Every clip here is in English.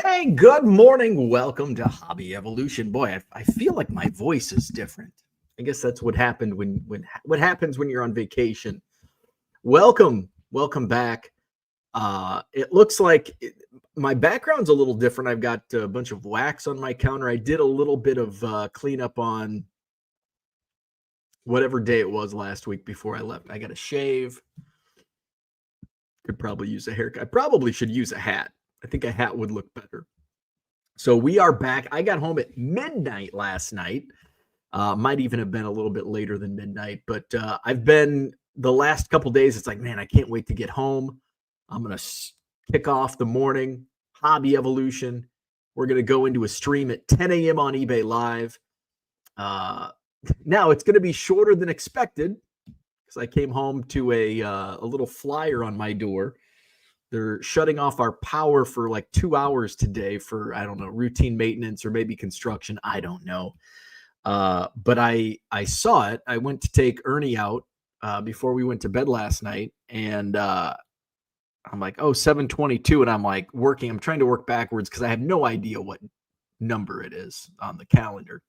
Hey, good morning. Welcome to Hobby Evolution. Boy, I feel like my voice is different. I guess that's what happened what happens when you're on vacation. Welcome back. It looks like my background's a little different. I've got a bunch of wax on my counter. I did a little bit of cleanup on whatever day it was last week before I left. I got a shave. Could probably use a haircut. I probably should use a hat. I think a hat would look better. So we are back. I got home at midnight last night. Might even have been a little bit later than midnight, but I've been the last couple days. It's like, man, I can't wait to get home. I'm going to kick off the morning Hobby Evolution. We're going to go into a stream at 10 a.m. on eBay Live. Now it's going to be shorter than expected because I came home to a little flyer on my door. They're shutting off our power for like 2 hours today for, I don't know, routine maintenance or maybe construction. I don't know. But I saw it. I went to take Ernie out before we went to bed last night. And I'm like, 7:22. And I'm like I'm trying to work backwards because I have no idea what number it is on the calendar.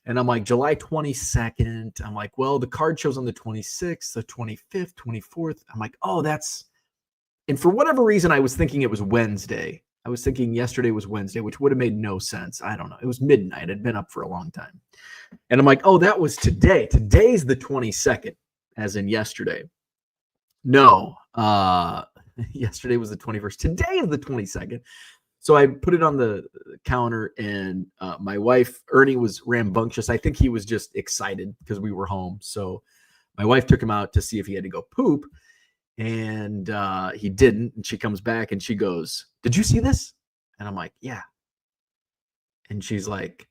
And I'm like, July 22nd. I'm like, well, the card shows on the 26th, the 25th, 24th. I'm like, and for whatever reason, I was thinking it was Wednesday. I was thinking yesterday was Wednesday, which would have made no sense. I don't know. It was midnight. I'd been up for a long time. And I'm like, that was today. Today's the 22nd, as in yesterday. No, yesterday was the 21st. Today is the 22nd. So I put it on the counter, and my wife, Ernie, was rambunctious. I think he was just excited because we were home. So my wife took him out to see if he had to go poop. And he didn't. And she comes back and she goes, "Did you see this?" And I'm like, "Yeah." And she's like,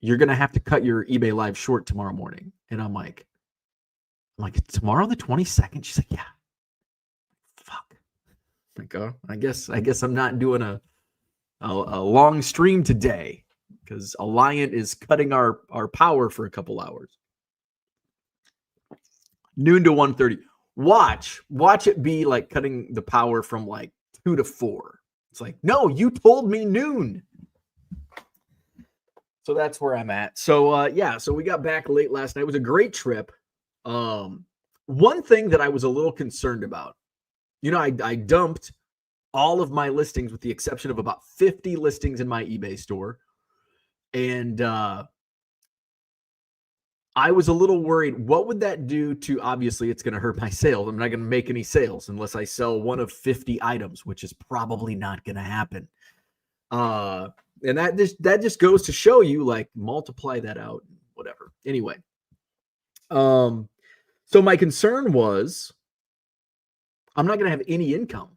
"You're going to have to cut your eBay Live short tomorrow morning." And I'm like, "Tomorrow the 22nd?" She's like, "Yeah." Fuck. Like, I guess I'm not doing a long stream today because Alliant is cutting our power for a couple hours. Noon to 1:30. Watch it be like cutting the power from like 2 to 4. It's like, no, you told me noon. So that's where I'm at. So so we got back late last night. It was a great trip. One thing that I was a little concerned about, I dumped all of my listings with the exception of about 50 listings in my eBay store. And I was a little worried. What would that do to, obviously, it's going to hurt my sales. I'm not going to make any sales unless I sell one of 50 items, which is probably not going to happen. And that just goes to show you, like, multiply that out, whatever. Anyway. So my concern was I'm not going to have any income,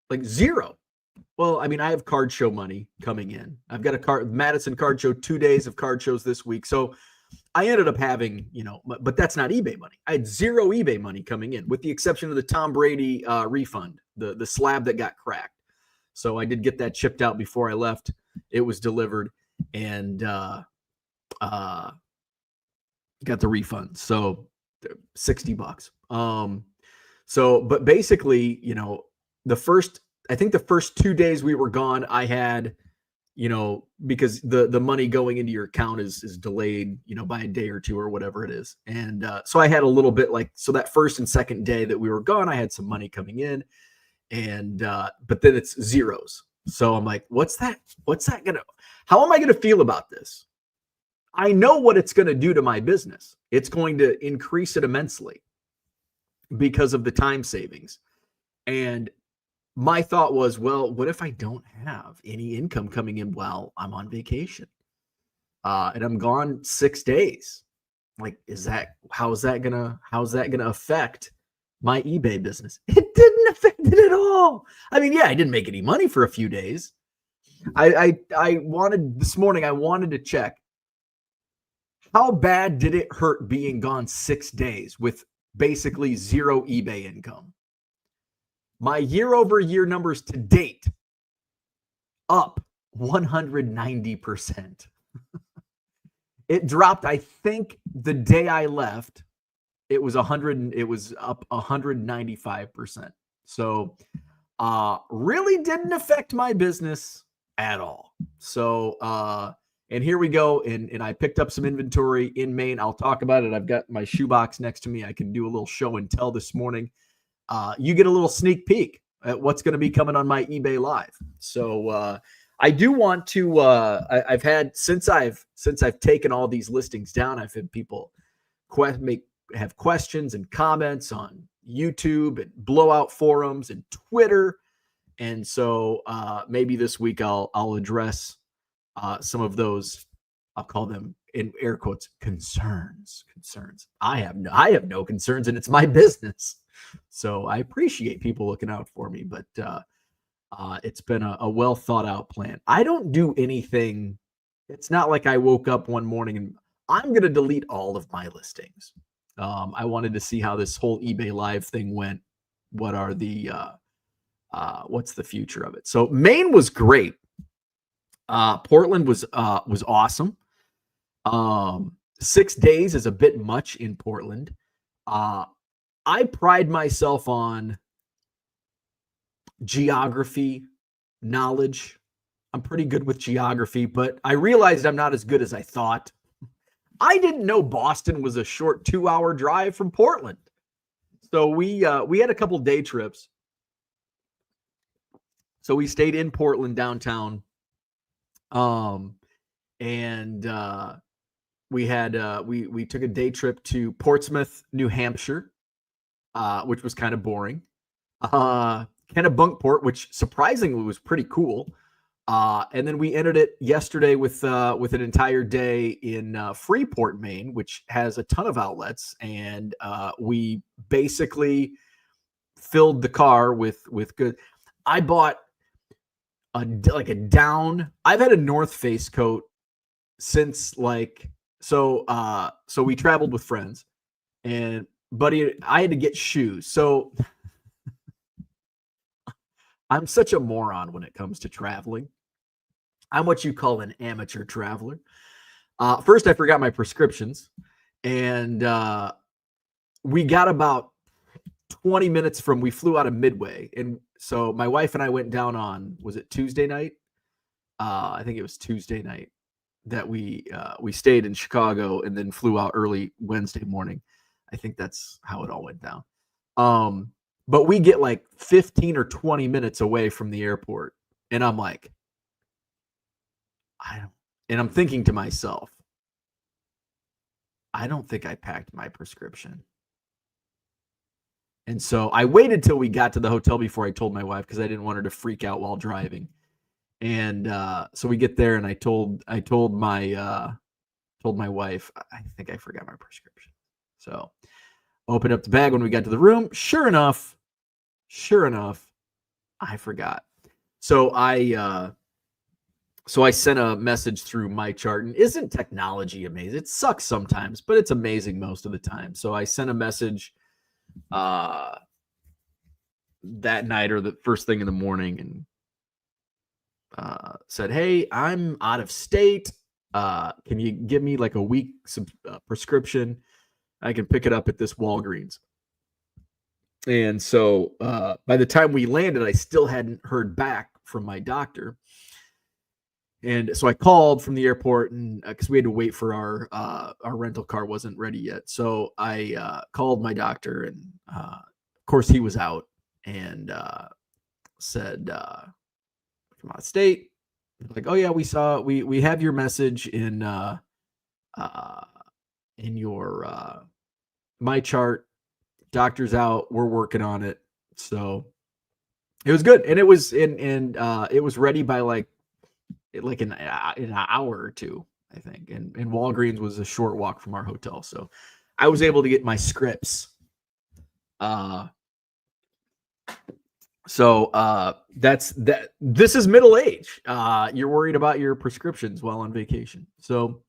like zero. Well, I mean, I have card show money coming in. I've got a Madison card show, 2 days of card shows this week. So I ended up having, but that's not eBay money. I had zero eBay money coming in, with the exception of the Tom Brady refund, the slab that got cracked. So I did get that shipped out before I left. It was delivered and got the refund. So $60. But basically, the first 2 days we were gone, I had, because the money going into your account is delayed, by a day or two or whatever it is. And so I had a little bit so that first and second day that we were gone, I had some money coming in, and but then it's zeros. So I'm like, how am I going to feel about this? I know what it's going to do to my business. It's going to increase it immensely because of the time savings. And my thought was, well, what if I don't have any income coming in while I'm on vacation? And I'm gone 6 days. Like, how's that gonna affect my eBay business? It didn't affect it at all. I mean, yeah, I didn't make any money for a few days. This morning, I wanted to check how bad did it hurt being gone 6 days with basically zero eBay income. My year-over-year numbers to date, up 190%. It dropped, I think, the day I left. It was up 195%. So really didn't affect my business at all. So, and here we go. And I picked up some inventory in Maine. I'll talk about it. I've got my shoebox next to me. I can do a little show and tell this morning. You get a little sneak peek at what's going to be coming on my eBay Live. So, I do want to. I've had since I've taken all these listings down. I've had people have questions and comments on YouTube and blowout forums and Twitter, and so maybe this week I'll address some of those. I'll call them in air quotes concerns. I have no concerns, and it's my business. So I appreciate people looking out for me, but it's been a well thought out plan. I don't do anything. It's not like I woke up one morning and I'm going to delete all of my listings. I wanted to see how this whole eBay Live thing went. What are the what's the future of it? So Maine was great. Portland was awesome. 6 days is a bit much in Portland. I pride myself on geography knowledge. I'm pretty good with geography, but I realized I'm not as good as I thought. I didn't know Boston was a short 2-hour drive from Portland. So we had a couple day trips. So we stayed in Portland downtown. And we had we took a day trip to Portsmouth, New Hampshire, which was kind of boring. Kennebunkport, which surprisingly was pretty cool. And then we ended it yesterday with an entire day in Freeport, Maine, which has a ton of outlets, and we basically filled the car with good. I bought a down. I've had a North Face coat since so we traveled with friends, and buddy, I had to get shoes. So I'm such a moron when it comes to traveling. I'm what you call an amateur traveler. First, I forgot my prescriptions, and we got about 20 minutes we flew out of Midway. And so my wife and I went down on, was it Tuesday night? I think it was Tuesday night that we stayed in Chicago and then flew out early Wednesday morning. I think that's how it all went down. But we get like 15 or 20 minutes away from the airport. And I'm like, and I'm thinking to myself, I don't think I packed my prescription. And so I waited till we got to the hotel before I told my wife, because I didn't want her to freak out while driving. And so we get there, and I told my wife, I think I forgot my prescription. So opened up the bag when we got to the room. Sure enough, I forgot. So I sent a message through my chart, and isn't technology amazing? It sucks sometimes, but it's amazing most of the time. So I sent a message that night or the first thing in the morning, and said, "Hey, I'm out of state. Can you give me like a week's prescription? I can pick it up at this Walgreens." And so by the time we landed, I still hadn't heard back from my doctor. And so I called from the airport, and because we had to wait for our rental car wasn't ready yet. So I called my doctor, and of course he was out, and said, "I'm out of state." Like, "Oh yeah, we have your message in your my chart. Doctor's out. We're working on it." So it was good, and it was it was ready by like in an hour or two, I think. And Walgreens was a short walk from our hotel, so I was able to get my scripts. So that's that. This is middle age. You're worried about your prescriptions while on vacation. So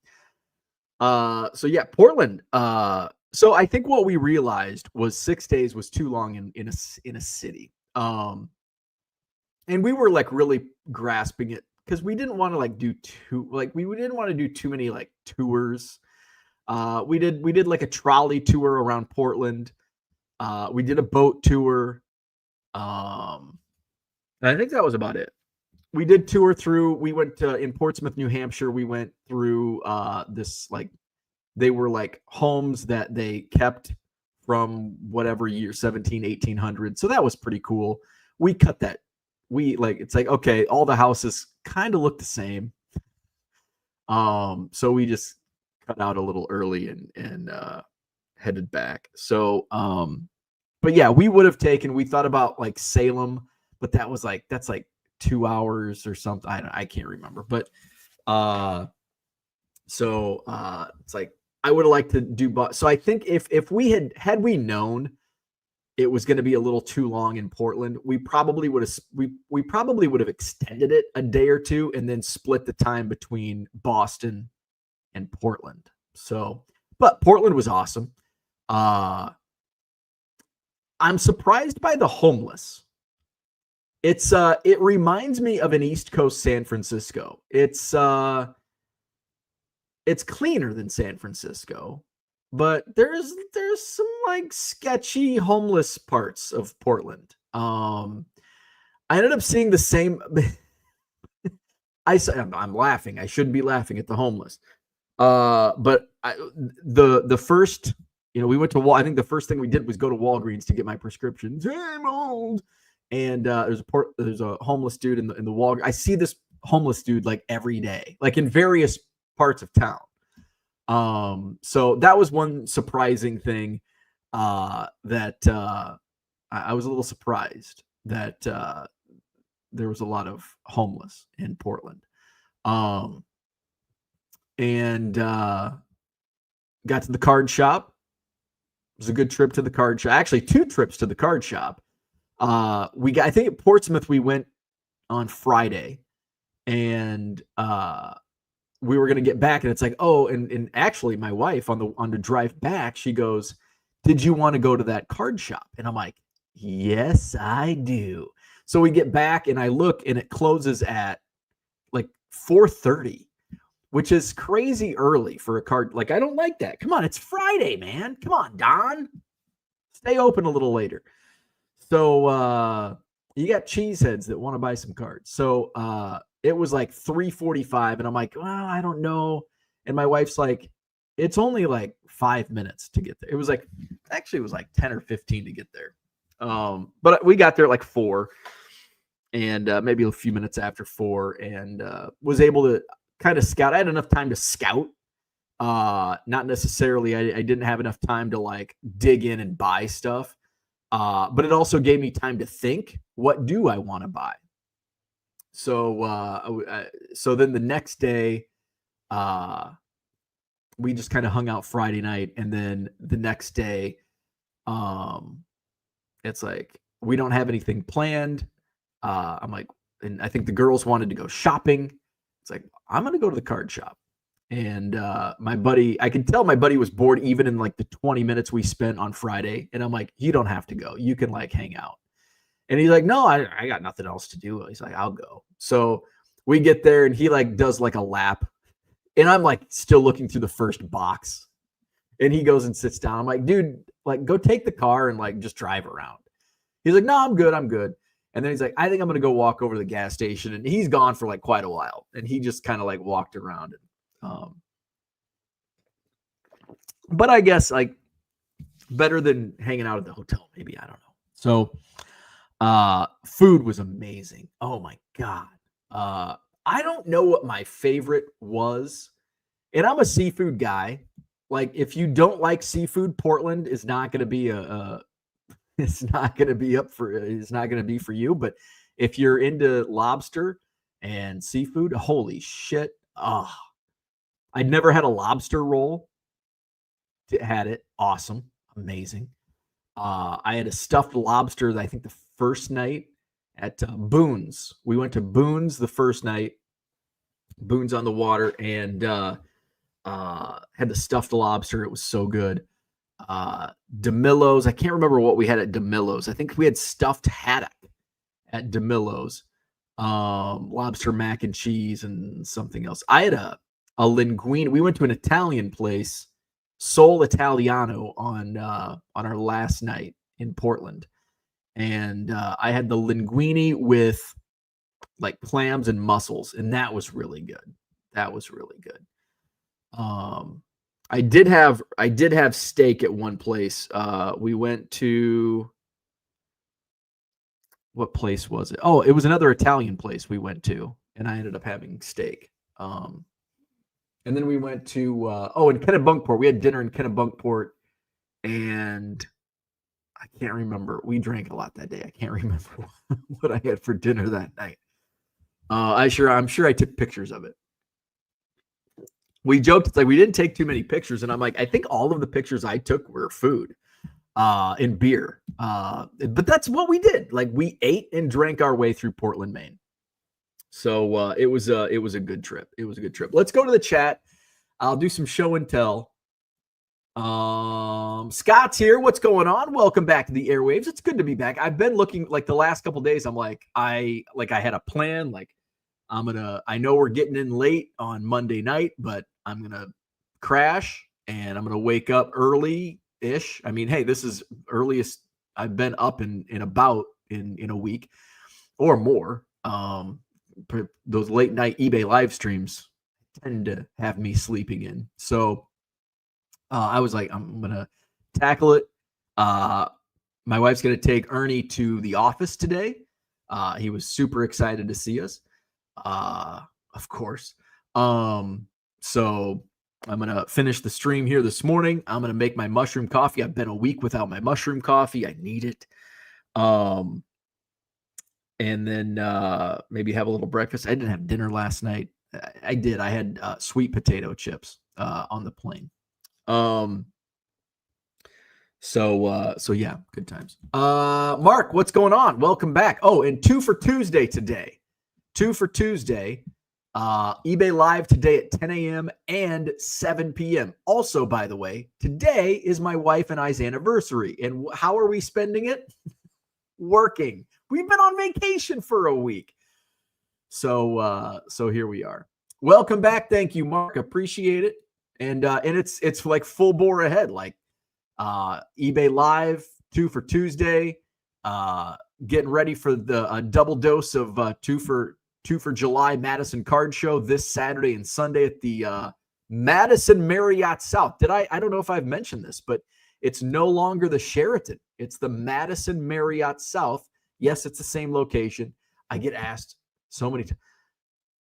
yeah, Portland. So I think what we realized was 6 days was too long in a city. And we were like really grasping it, because we didn't want to we didn't want to do too many like tours. We did like a trolley tour around Portland. We did a boat tour. I think that was about it. We did tour through. We went to in Portsmouth, New Hampshire. We went through this like they were like homes that they kept from whatever year 17 1800. So that was pretty cool. We cut that. We like it's like okay, all the houses kind of look the same. So we just cut out a little early and headed back. So but yeah, we would have taken, we thought about like Salem, but that's like 2 hours or something. I can't remember, but it's like I would have liked to do, but so I think if we had we known it was going to be a little too long in Portland, we probably would have extended it a day or two and then split the time between Boston and Portland. So, but Portland was awesome. I'm surprised by the homeless. It reminds me of an East Coast San Francisco. It's cleaner than San Francisco, but there's some like sketchy homeless parts of Portland. I ended up seeing the same. I'm laughing. I shouldn't be laughing at the homeless. But the first, we went to I think the first thing we did was go to Walgreens to get my prescriptions. Hey, I'm old. And there's a homeless dude in the Walgreens. I see this homeless dude like every day, like in various parts of town. So that was one surprising thing that I was a little surprised that there was a lot of homeless in Portland. And got to the card shop. It was a good trip to the card shop. Actually, 2 trips to the card shop. I think at Portsmouth we went on Friday, and we were gonna get back, and it's like, oh, and actually my wife on the drive back, she goes, "Did you want to go to that card shop?" And I'm like, "Yes, I do." So we get back, and I look, and it closes at like 4:30, which is crazy early for a card. Like, I don't like that. Come on, it's Friday, man. Come on, Don. Stay open a little later. So you got cheeseheads that want to buy some cards. So it was like 3:45, and I'm like, well, I don't know. And my wife's like, it's only like 5 minutes to get there. It was like 10 or 15 to get there. But we got there at like 4, and maybe a few minutes after 4, and was able to kind of scout. I had enough time to scout. Not necessarily, I didn't have enough time to like dig in and buy stuff. But it also gave me time to think, what do I want to buy? So, so then the next day, we just kind of hung out Friday night. And then the next day, it's like, we don't have anything planned. I'm like, and I think the girls wanted to go shopping. It's like, I'm going to go to the card shop. And my buddy, I could tell my buddy was bored even in like the 20 minutes we spent on Friday. And I'm like, you don't have to go. You can like hang out. And he's like, no, I got nothing else to do. He's like, I'll go. So we get there, and he like does like a lap. And I'm like still looking through the first box. And he goes and sits down. I'm like, dude, like go take the car and like just drive around. He's like, no, I'm good. I'm good. And then he's like, I think I'm going to go walk over to the gas station. And he's gone for like quite a while. And he just kind of like walked around. But I guess like better than hanging out at the hotel, maybe. I don't know. So food was amazing. Oh my God. I don't know what my favorite was. And I'm a seafood guy. Like if you don't like seafood, Portland is not going to be it's not going to be for you. But if you're into lobster and seafood, holy shit. I'd never had a lobster roll. Had it. Awesome. Amazing. I had a stuffed lobster, I think the first night at Boone's. We went to Boone's the first night, Boone's on the water, and had the stuffed lobster. It was so good. DeMillo's. I can't remember what we had at DeMillo's. I think we had stuffed haddock at DeMillo's. Lobster mac and cheese and something else. I had a linguine. We went to an Italian place, Sol Italiano, on our last night in Portland, and I had the linguine with like clams and mussels, and that was really good. That was really good. I did have steak at one place. We went to, what place was it? Oh, it was another Italian place we went to, and I ended up having steak. And then we went to in Kennebunkport. We had dinner in Kennebunkport, and I can't remember. We drank a lot that day. I can't remember what I had for dinner that night. I'm sure I took pictures of it. We joked, it's like we didn't take too many pictures, and I'm like, I think all of the pictures I took were food and beer. But that's what we did. Like, we ate and drank our way through Portland, Maine. So it was a good trip. It was a good trip. Let's go to the chat. I'll do some show and tell. Scott's here. What's going on? Welcome back to the airwaves. It's good to be back. I've been looking, like, the last couple days. I'm like, I had a plan. Like, I know we're getting in late on Monday night, but I'm gonna crash and I'm gonna wake up early-ish. I mean, hey, this is earliest I've been up in a week or more. Those late night eBay live streams tend to have me sleeping in. So I was like, I'm gonna tackle it. My wife's gonna take Ernie to the office today. He was super excited to see us. Of course. So I'm gonna finish the stream here this morning. I'm gonna make my mushroom coffee. I've been a week without my mushroom coffee. I need it. And then maybe have a little breakfast. I didn't have dinner last night. I did. I had sweet potato chips on the plane. So yeah, good times. Mark, what's going on? Welcome back. Oh, and 2 for Tuesday today. 2 for Tuesday. eBay Live today at 10 a.m. and 7 p.m. Also, by the way, today is my wife and I's anniversary. And how are we spending it? Working. We've been on vacation for a week. So here we are. Welcome back. Thank you, Mark. Appreciate it. And it's like full bore ahead. Like eBay Live 2 for Tuesday. Getting ready for the double dose of 2 for July Madison Card Show this Saturday and Sunday at the Madison Marriott South. I don't know if I've mentioned this, but it's no longer the Sheraton. It's the Madison Marriott South. Yes, it's the same location. I get asked so many times.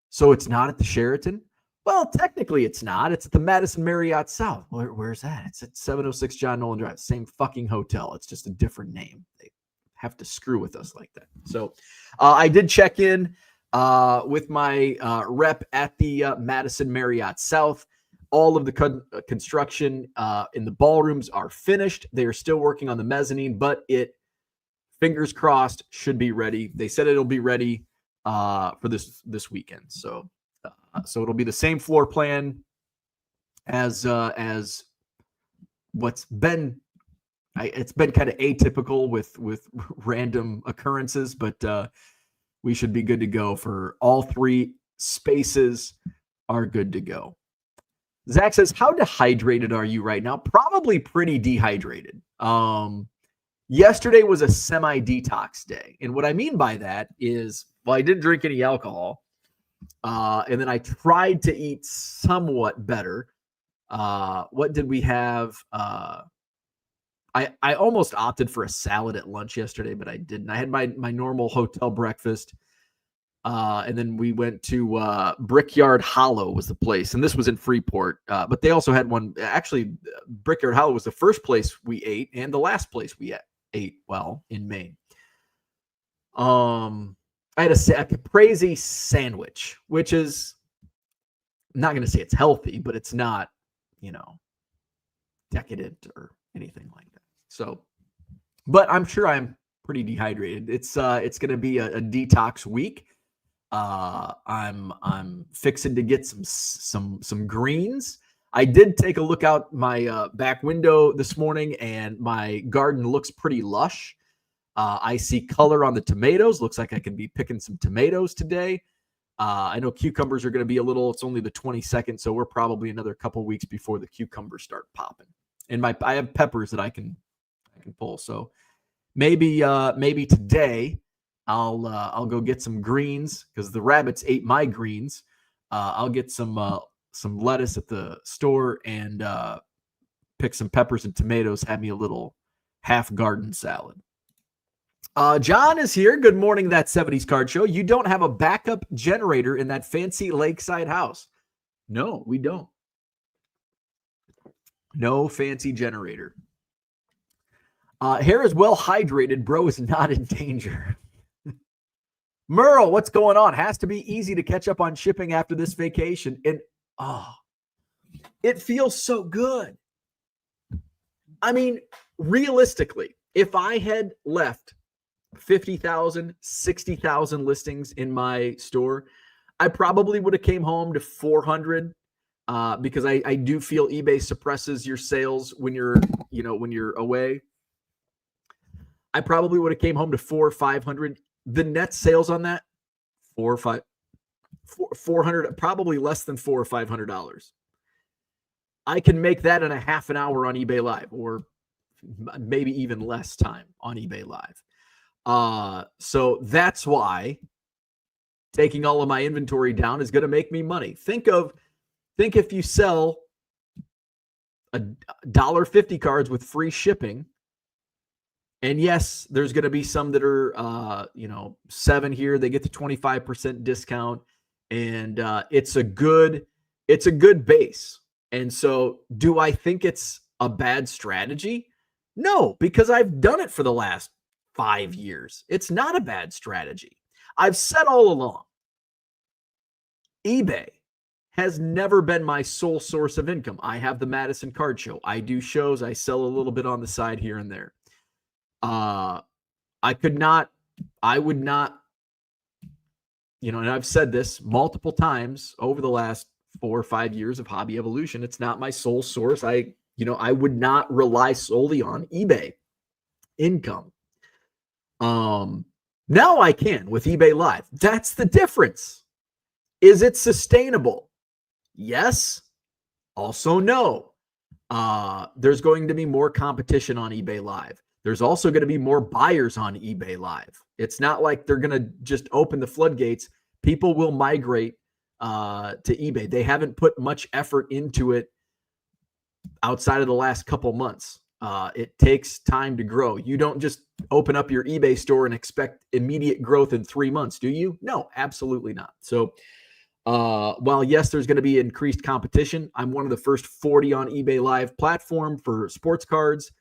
So it's not at the Sheraton? Well, technically it's not. It's at the Madison Marriott South. Where's that? It's at 706 John Nolan Drive. Same fucking hotel. It's just a different name. They have to screw with us like that. So I did check in with my rep at the Madison Marriott South. All of the construction in the ballrooms are finished. They are still working on the mezzanine, but it, fingers crossed, should be ready. They said it'll be ready for this weekend. So it'll be the same floor plan as what's been. It's been kind of atypical with random occurrences, but we should be good to go for all three spaces. Are good to go. Zach says, how dehydrated are you right now? Probably pretty dehydrated. Yesterday was a semi-detox day. And what I mean by that is, well, I didn't drink any alcohol. And then I tried to eat somewhat better. What did we have? I almost opted for a salad at lunch yesterday, but I didn't. I had my normal hotel breakfast. And then we went to Brickyard Hollow was the place. And this was in Freeport. But they also had one. Actually, Brickyard Hollow was the first place we ate and the last place we ate well in Maine. I had a caprese sandwich, which is, I'm not going to say it's healthy, but it's not, decadent or anything like that. So, but I'm sure I'm pretty dehydrated. It's going to be a detox week. I'm fixing to get some greens. I did take a look out my back window this morning, and my garden looks pretty lush. I see color on the tomatoes. Looks like I can be picking some tomatoes today. I know cucumbers are going to be it's only the 22nd, so we're probably another couple weeks before the cucumbers start popping. And I have peppers that I can pull. So maybe today I'll go get some greens because the rabbits ate my greens. I'll get some lettuce at the store and pick some peppers and tomatoes. Have me a little half garden salad. John is here. Good morning, that 70s Card Show. You don't have a backup generator in that fancy lakeside house. No, we don't. No fancy generator. Hair is well hydrated. Bro is not in danger. Merle, what's going on? Has to be easy to catch up on shipping after this vacation. And it feels so good. I mean, realistically, if I had left 50,000, 60,000 listings in my store, I probably would have came home to 400 because I do feel eBay suppresses your sales when you're away. I probably would have came home to 400 or 500. The net sales on that, 400, probably less than $400 or $500. I can make that in a half an hour on eBay Live, or maybe even less time on eBay Live. So that's why taking all of my inventory down is going to make me money. Think if you sell $1.50 cards with free shipping, and yes, there's going to be some that are, 7 here. They get the 25% discount, and it's a good base. And so, do I think it's a bad strategy? No, because I've done it for the last 5 years. It's not a bad strategy. I've said all along, eBay has never been my sole source of income. I have the Madison Card Show. I do shows. I sell a little bit on the side here and there. I would not, and I've said this multiple times over the last 4 or 5 years of Hobby Evolution. It's not my sole source. I would not rely solely on eBay income. Now I can with eBay Live. That's the difference. Is it sustainable? Yes. Also, no. There's going to be more competition on eBay Live. There's also going to be more buyers on eBay Live. It's not like they're going to just open the floodgates. People will migrate to eBay. They haven't put much effort into it outside of the last couple months. It takes time to grow. You don't just open up your eBay store and expect immediate growth in 3 months, do you? No, absolutely not. So while yes, there's going to be increased competition, I'm one of the first 40 on eBay Live platform for sports cards.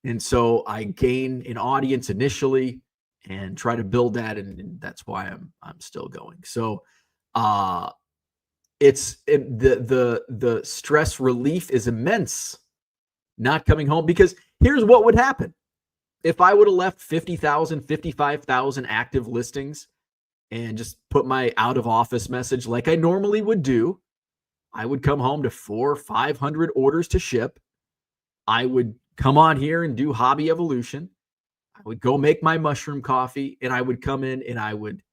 And so I gain an audience initially and try to build that, and that's why I'm still going. So the stress relief is immense not coming home, because here's what would happen. If I would have left 50,000, 55,000 active listings and just put my out of office message like I normally would do, I would come home to 400 or 500 orders to ship. I would come on here and do Hobby Evolution. I would go make my mushroom coffee, and I would come in and I would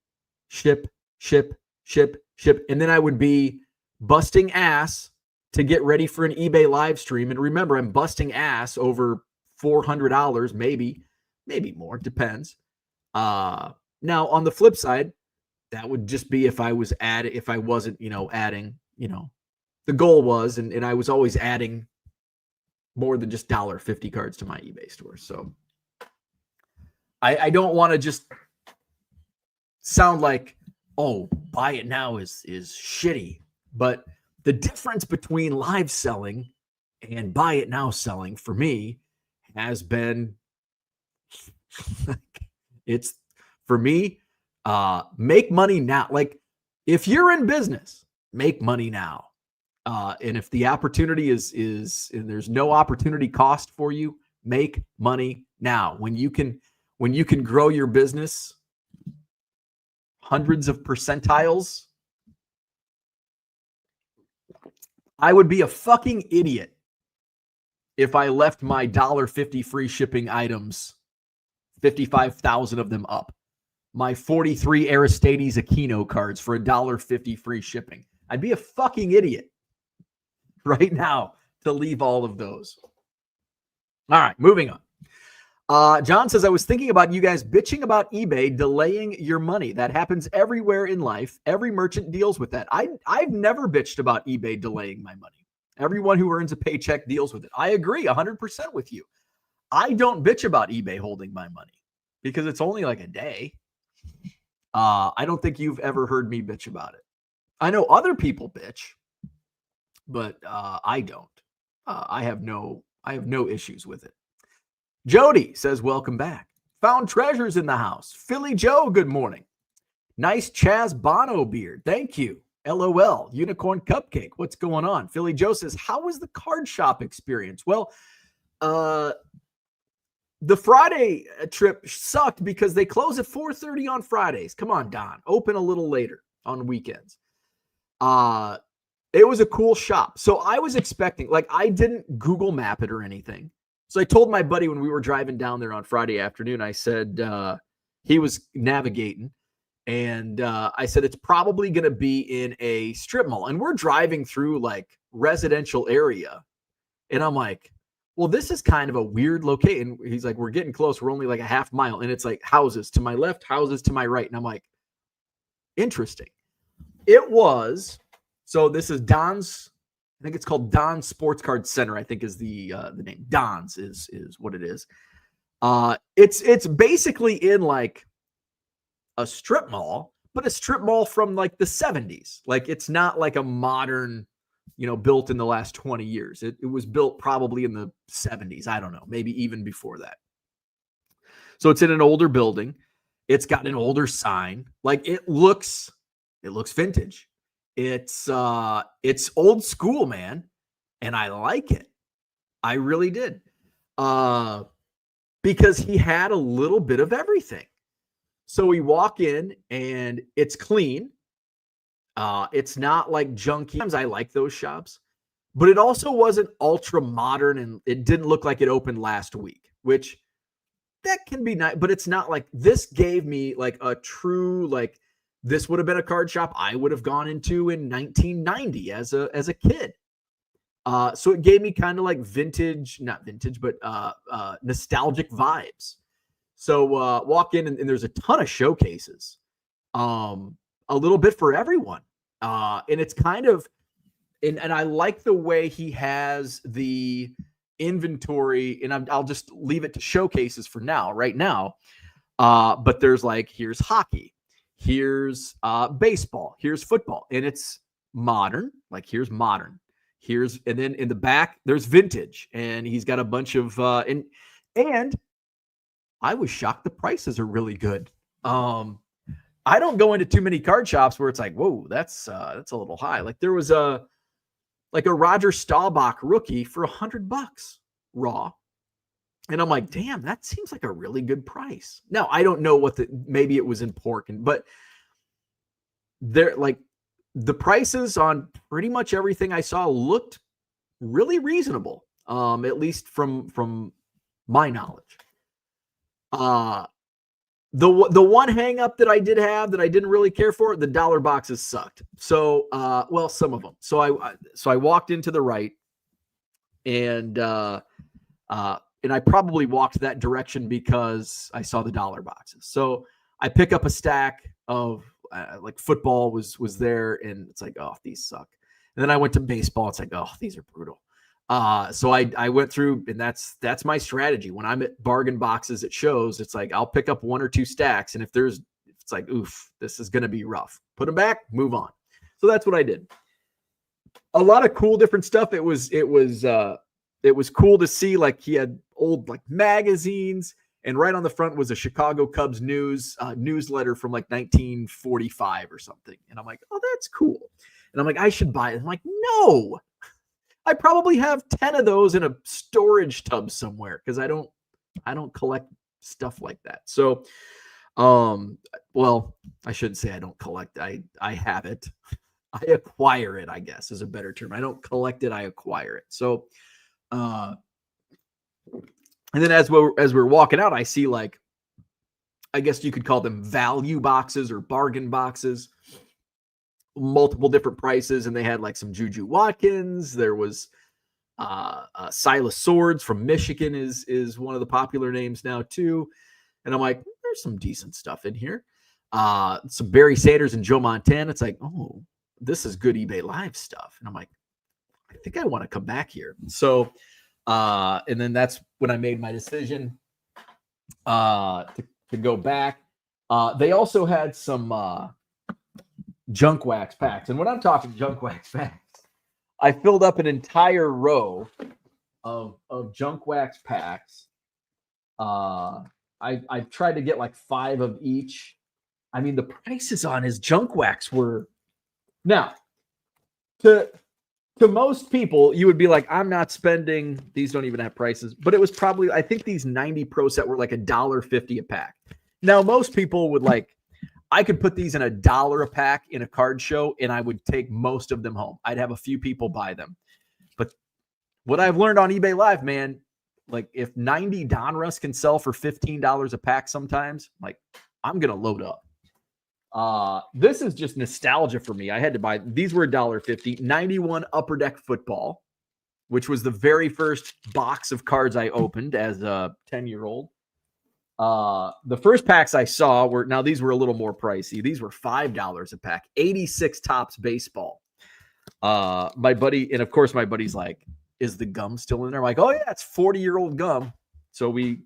ship. And then I would be busting ass to get ready for an eBay live stream. And remember, I'm busting ass over $400, maybe more, depends. Now on the flip side, that would just be if I wasn't, adding, the goal was, and I was always adding more than just $1.50 cards to my eBay store. So I don't want to just sound like, oh, buy it now is shitty. But the difference between live selling and buy it now selling for me has been, it's for me, make money now. Like, if you're in business, make money now. And if the opportunity is and there's no opportunity cost for you, make money now. When you can grow your business hundreds of percentiles, I would be a fucking idiot if I left my $1.50 free shipping items, 55,000 of them up. My 43 Aristides Aquino cards for $1.50 free shipping. I'd be a fucking idiot right now to leave all of those. All right, moving on. John says, I was thinking about you guys bitching about eBay delaying your money. That happens everywhere in life. Every merchant deals with that. I've never bitched about eBay delaying my money. Everyone who earns a paycheck deals with it. I agree 100% with you. I don't bitch about eBay holding my money because it's only like a day. I don't think you've ever heard me bitch about it. I know other people bitch, but I don't. I have no issues with it. Jody says, welcome back. Found treasures in the house. Philly Joe, good morning. Nice Chaz Bono beard. Thank you. LOL. Unicorn Cupcake. What's going on? Philly Joe says, how was the card shop experience? Well, the Friday trip sucked because they close at 4:30 on Fridays. Come on, Don. Open a little later on weekends. It was a cool shop. So I was expecting, like, I didn't Google map it or anything. So I told my buddy when we were driving down there on Friday afternoon, I said, he was navigating, and I said, it's probably going to be in a strip mall. And we're driving through like residential area. And I'm like, well, this is kind of a weird location. He's like, we're getting close. We're only like a half mile. And it's like houses to my left, houses to my right. And I'm like, interesting. It was, so this is Don's, I think it's called Don's Sports Card Center, I think is the name. Don's is what it is. It's basically in like a strip mall, but a strip mall from like the 70s. Like it's not like a modern, built in the last 20 years. It was built probably in the 70s. I don't know, maybe even before that. So it's in an older building. It's got an older sign. Like it looks vintage. It's old school, man. And I like it. I really did. Because he had a little bit of everything. So we walk in and it's clean. It's not like junky. Sometimes I like those shops, but it also wasn't ultra modern and it didn't look like it opened last week, which that can be nice, but it's not like this gave me like a true, like this would have been a card shop I would have gone into in 1990 as a kid. So it gave me kind of like not vintage, but nostalgic vibes. So walk in and there's a ton of showcases, a little bit for everyone. And it's kind of, and I like the way he has the inventory, and I'll just leave it to showcases for now, right now. But there's like, here's hockey, here's baseball, here's football, and it's modern. Like here's modern. And then in the back, there's vintage, and he's got a bunch of, and I was shocked the prices are really good. I don't go into too many card shops where it's like, whoa, that's a little high. Like there was a Roger Staubach rookie for $100 raw. And I'm like, damn, that seems like a really good price. Now, I don't know maybe it was in pork, but they're like, the prices on pretty much everything I saw looked really reasonable, at least from my knowledge. The one hang up that I did have that I didn't really care for, the dollar boxes sucked. So, well, some of them. So I walked into the right, and I probably walked that direction because I saw the dollar boxes. So I pick up a stack of like football was there, and it's like, oh, these suck. And then I went to baseball. It's like, oh, these are brutal. So I went through, and that's my strategy. When I'm at bargain boxes at shows, it's like, I'll pick up one or two stacks. And if it's like, oof, this is going to be rough, put them back, move on. So that's what I did. A lot of cool different stuff. It was cool to see, like he had old like magazines, and right on the front was a Chicago Cubs newsletter from like 1945 or something. And I'm like, oh, that's cool. And I'm like, I should buy it. I'm like, no, I probably have 10 of those in a storage tub somewhere because I don't collect stuff like that. So, well, I shouldn't say I don't collect. I have it. I acquire it, I guess, is a better term. I don't collect it. I acquire it. So, and then as we're walking out, I see, like, I guess you could call them value boxes or bargain boxes, multiple different prices. And they had like some Juju Watkins. There was Silas Swords from Michigan is one of the popular names now too. And I'm like, there's some decent stuff in here. Some Barry Sanders and Joe Montana. It's like, oh, this is good eBay Live stuff. And I'm like, I think I want to come back here. So, and then that's when I made my decision to go back. They also had some junk wax packs. And when I'm talking junk wax packs, I filled up an entire row of junk wax packs. I tried to get like 5 of each. I mean, the prices on his junk wax were now to most people, you would be like, I'm not spending, these don't even have prices, but it was probably, I think these 90 Pro set were like $1.50 a pack. Now, most people would like, I could put these in $1 a pack in a card show and I would take most of them home. I'd have a few people buy them. But what I've learned on eBay Live, man, like if 90 Donruss can sell for $15 a pack sometimes, like I'm going to load up. This is just nostalgia for me. I had to buy, these were $1.50, 91 Upper Deck Football, which was the very first box of cards I opened as a 10-year-old. The first packs I saw were, now these were a little more pricey. These were $5 a pack, 86 Topps Baseball. My buddy, and of course my buddy's like, is the gum still in there? I'm like, oh yeah, it's 40-year-old gum. So we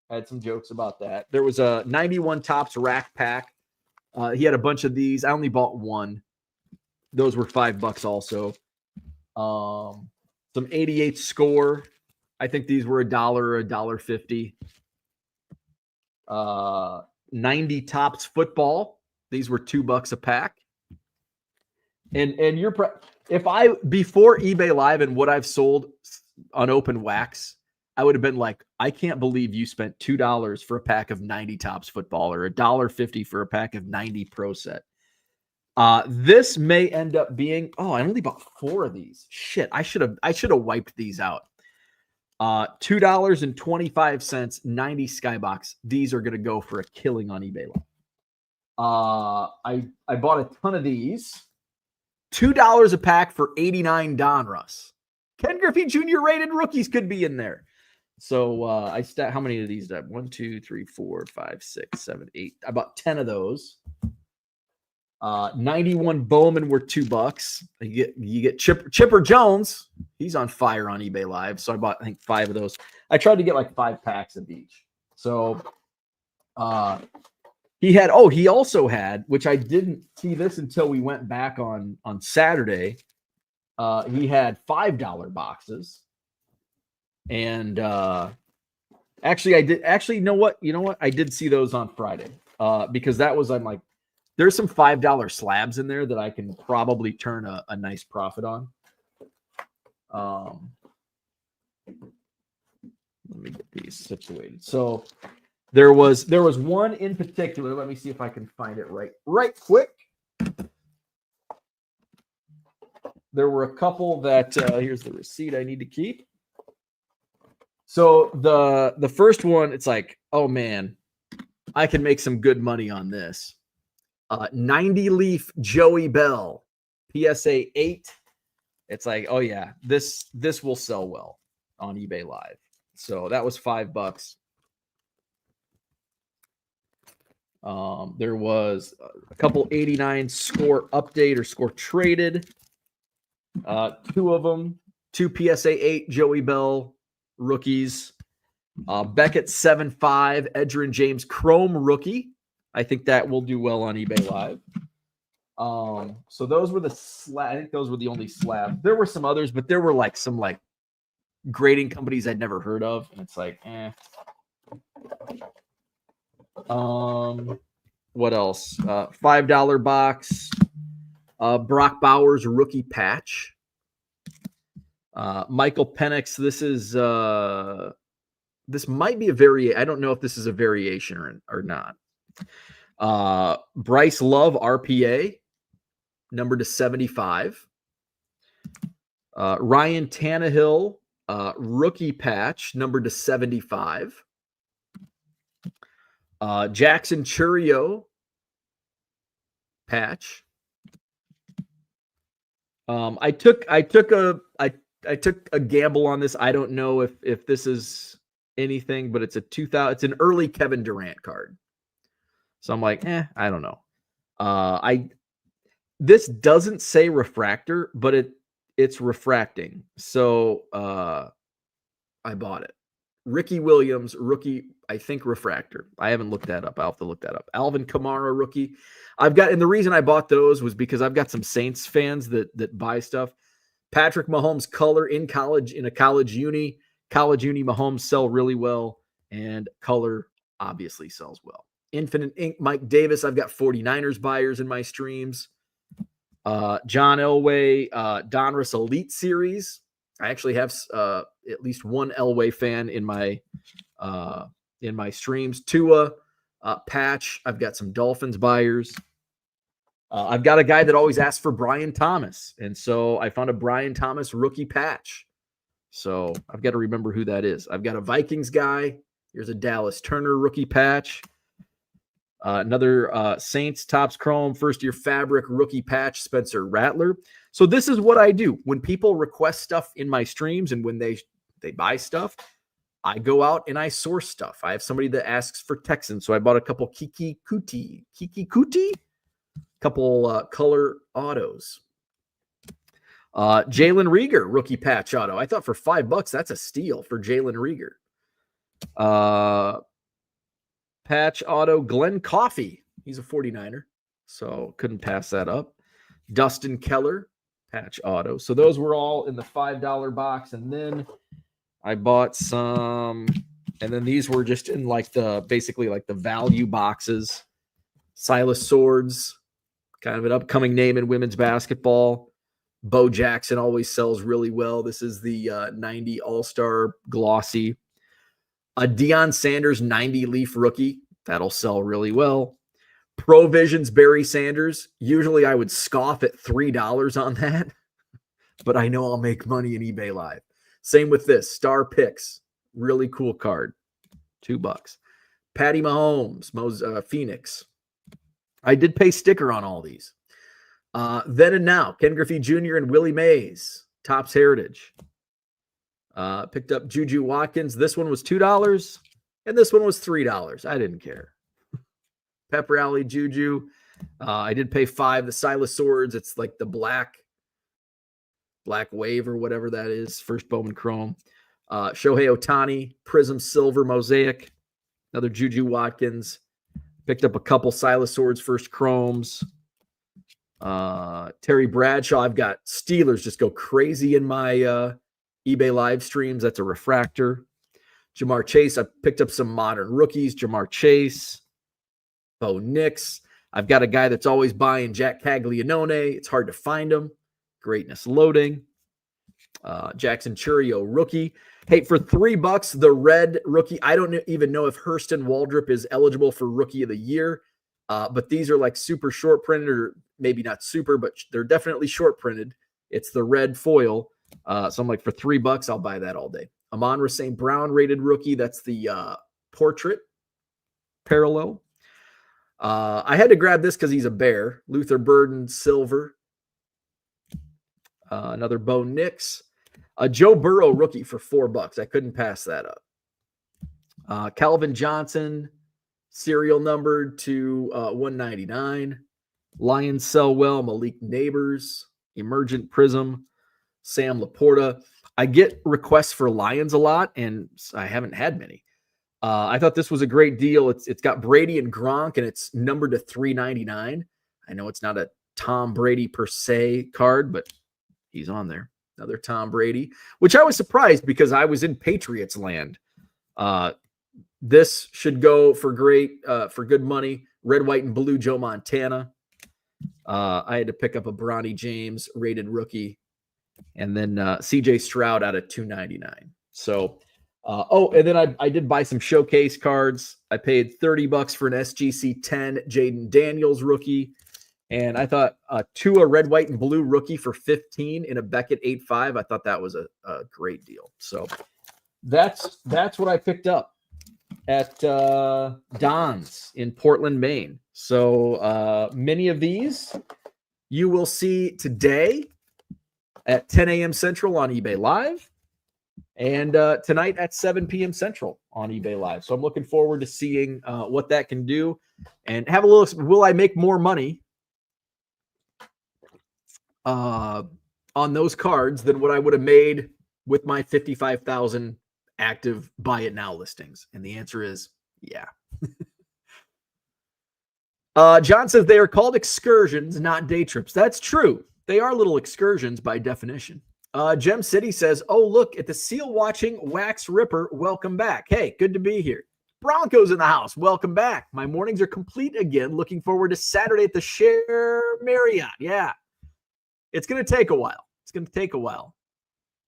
had some jokes about that. There was a 91 Topps rack pack. He had a bunch of these. I only bought one. Those were $5 also. Some 88 Score. I think these were $1 or $1.50. 90 Topps Football. These were $2 a pack. And if I, before eBay Live and what I've sold unopened wax, I would have been like, I can't believe you spent $2 for a pack of 90 Topps Football or $1.50 for a pack of 90 Pro Set. This may end up being, I only bought 4 of these. Shit, I should have wiped these out. $2.25, 90 Skybox. These are going to go for a killing on eBay Live. I bought a ton of these. $2 a pack for 89 Donruss. Ken Griffey Jr. rated rookies could be in there. So how many of these did I have? 1, 2, 3, 4, 5, 6, 7, 8. I bought 10 of those. 91 Bowman were $2. You get Chipper Jones. He's on fire on eBay Live. So I bought, I think, 5 of those. I tried to get like 5 packs of each. So he also had, which I didn't see this until we went back on Saturday. He had $5 boxes. And actually, you know what? I did see those on Friday because that was, I'm like, there's some $5 slabs in there that I can probably turn a nice profit on. Let me get these situated. So there was one in particular. Let me see if I can find it right quick. There were a couple that here's the receipt I need to keep. So the first one, it's like, oh man, I can make some good money on this. 90 Leaf Joey Bell, PSA 8. It's like, oh yeah, this will sell well on eBay Live. So that was $5. There was a couple 89 Score update or Score traded. 2 of them, 2 PSA 8 Joey Bell rookies. Beckett 7.5 Edgerrin James Chrome rookie. I think that will do well on eBay Live. So those were the I think those were the only slabs. There were some others, but there were like some like grading companies I'd never heard of, and it's like, What else? $5 box. Brock Bowers rookie patch. Michael Penix. This might be a variation. I don't know if this is a variation or not. Bryce Love RPA number to 75. Ryan Tannehill rookie patch number to 75. Jackson Churio patch. I took I took a gamble on this. I don't know if this is anything, but it's a 2000. It's an early Kevin Durant card. So I'm like, I don't know. This doesn't say refractor, but it's refracting. So I bought it. Ricky Williams, rookie, I think refractor. I haven't looked that up. I'll have to look that up. Alvin Kamara, rookie. And the reason I bought those was because I've got some Saints fans that buy stuff. Patrick Mahomes color in a college uni. College uni Mahomes sell really well, and color obviously sells well. Infinite Ink, Mike Davis. I've got 49ers buyers in my streams. John Elway, Donruss Elite Series. I actually have at least one Elway fan in my streams. Tua, Patch. I've got some Dolphins buyers. I've got a guy that always asks for Brian Thomas, and so I found a Brian Thomas rookie patch. So I've got to remember who that is. I've got a Vikings guy. Here's a Dallas Turner rookie patch. Another Saints Topps Chrome first-year fabric rookie patch, Spencer Rattler. So this is what I do. When people request stuff in my streams and when they buy stuff, I go out and I source stuff. I have somebody that asks for Texans, so I bought a couple Kiki Kuti, couple color autos. Jalen Reagor rookie patch auto. I thought for $5 that's a steal for Jalen Reagor. Patch auto Glenn Coffey. He's a 49er, so couldn't pass that up. Dustin Keller patch auto. So those were all in the $5 box, and then I bought some, and then these were just in basically the value boxes. Silas Swords, kind of an upcoming name in women's basketball. Bo Jackson always sells really well. This is the 90 All-Star glossy. A Deion Sanders 90 Leaf rookie. That'll sell really well. Provision's Barry Sanders. Usually I would scoff at $3 on that, but I know I'll make money in eBay Live. Same with this. Star Picks. Really cool card. $2. Patty Mahomes, Phoenix. I did pay sticker on all these. Then and Now, Ken Griffey Jr. and Willie Mays, Topps Heritage. Picked up Juju Watkins. This one was $2, and this one was $3. I didn't care. Pep Rally Juju. I did pay $5. The Silas Swords, it's like the black wave or whatever that is. First Bowman Chrome. Shohei Ohtani, Prism Silver Mosaic. Another Juju Watkins. Picked up a couple Silas Swords First Chromes. Terry Bradshaw. I've got Steelers just go crazy in my eBay live streams. That's a refractor. Jamar Chase. I picked up some modern rookies. Jamar Chase. Bo Nix. I've got a guy that's always buying Jack Caglianone. It's hard to find him. Greatness Loading. Jackson Churio rookie. Hey, for $3, the red rookie. I don't even know if Hurston Waldrop is eligible for rookie of the year. But these are like super short printed, or maybe not super, but they're definitely short printed. It's the red foil. So I'm like, for $3, I'll buy that all day. Amon-Ra St. Brown rated rookie. That's the portrait parallel. I had to grab this because he's a bear. Luther Burden silver. Another Bo Nix. A Joe Burrow rookie for $4. I couldn't pass that up. Calvin Johnson, serial numbered to 199. Lions sell well. Malik Neighbors, Emergent Prism, Sam Laporta. I get requests for Lions a lot, and I haven't had many. I thought this was a great deal. It's got Brady and Gronk, and it's numbered to 399. I know it's not a Tom Brady per se card, but he's on there. Another Tom Brady, which I was surprised because I was in Patriots land. This should go for good money. Red, white, and blue Joe Montana. I had to pick up a Bronny James rated rookie, and then CJ Stroud out of 299. So, and then I did buy some showcase cards. I paid $30 for an SGC 10 Jaden Daniels rookie. And I thought Tua red, white, and blue rookie for $15 in a Beckett 8.5. I thought that was a great deal. So that's what I picked up at Don's in Portland, Maine. So many of these you will see today at 10 a.m. Central on eBay Live, and tonight at 7 p.m. Central on eBay Live. So I'm looking forward to seeing what that can do and have a little. Will I make more money on those cards than what I would have made with my 55,000 active buy it now listings? And the answer is yeah. John says they are called excursions, not day trips. That's true. They are little excursions by definition. Gem City says, oh, look at the seal watching Wax Ripper. Welcome back. Hey, good to be here. Broncos in the house. Welcome back. My mornings are complete again. Looking forward to Saturday at the Share Marriott. Yeah. It's going to take a while.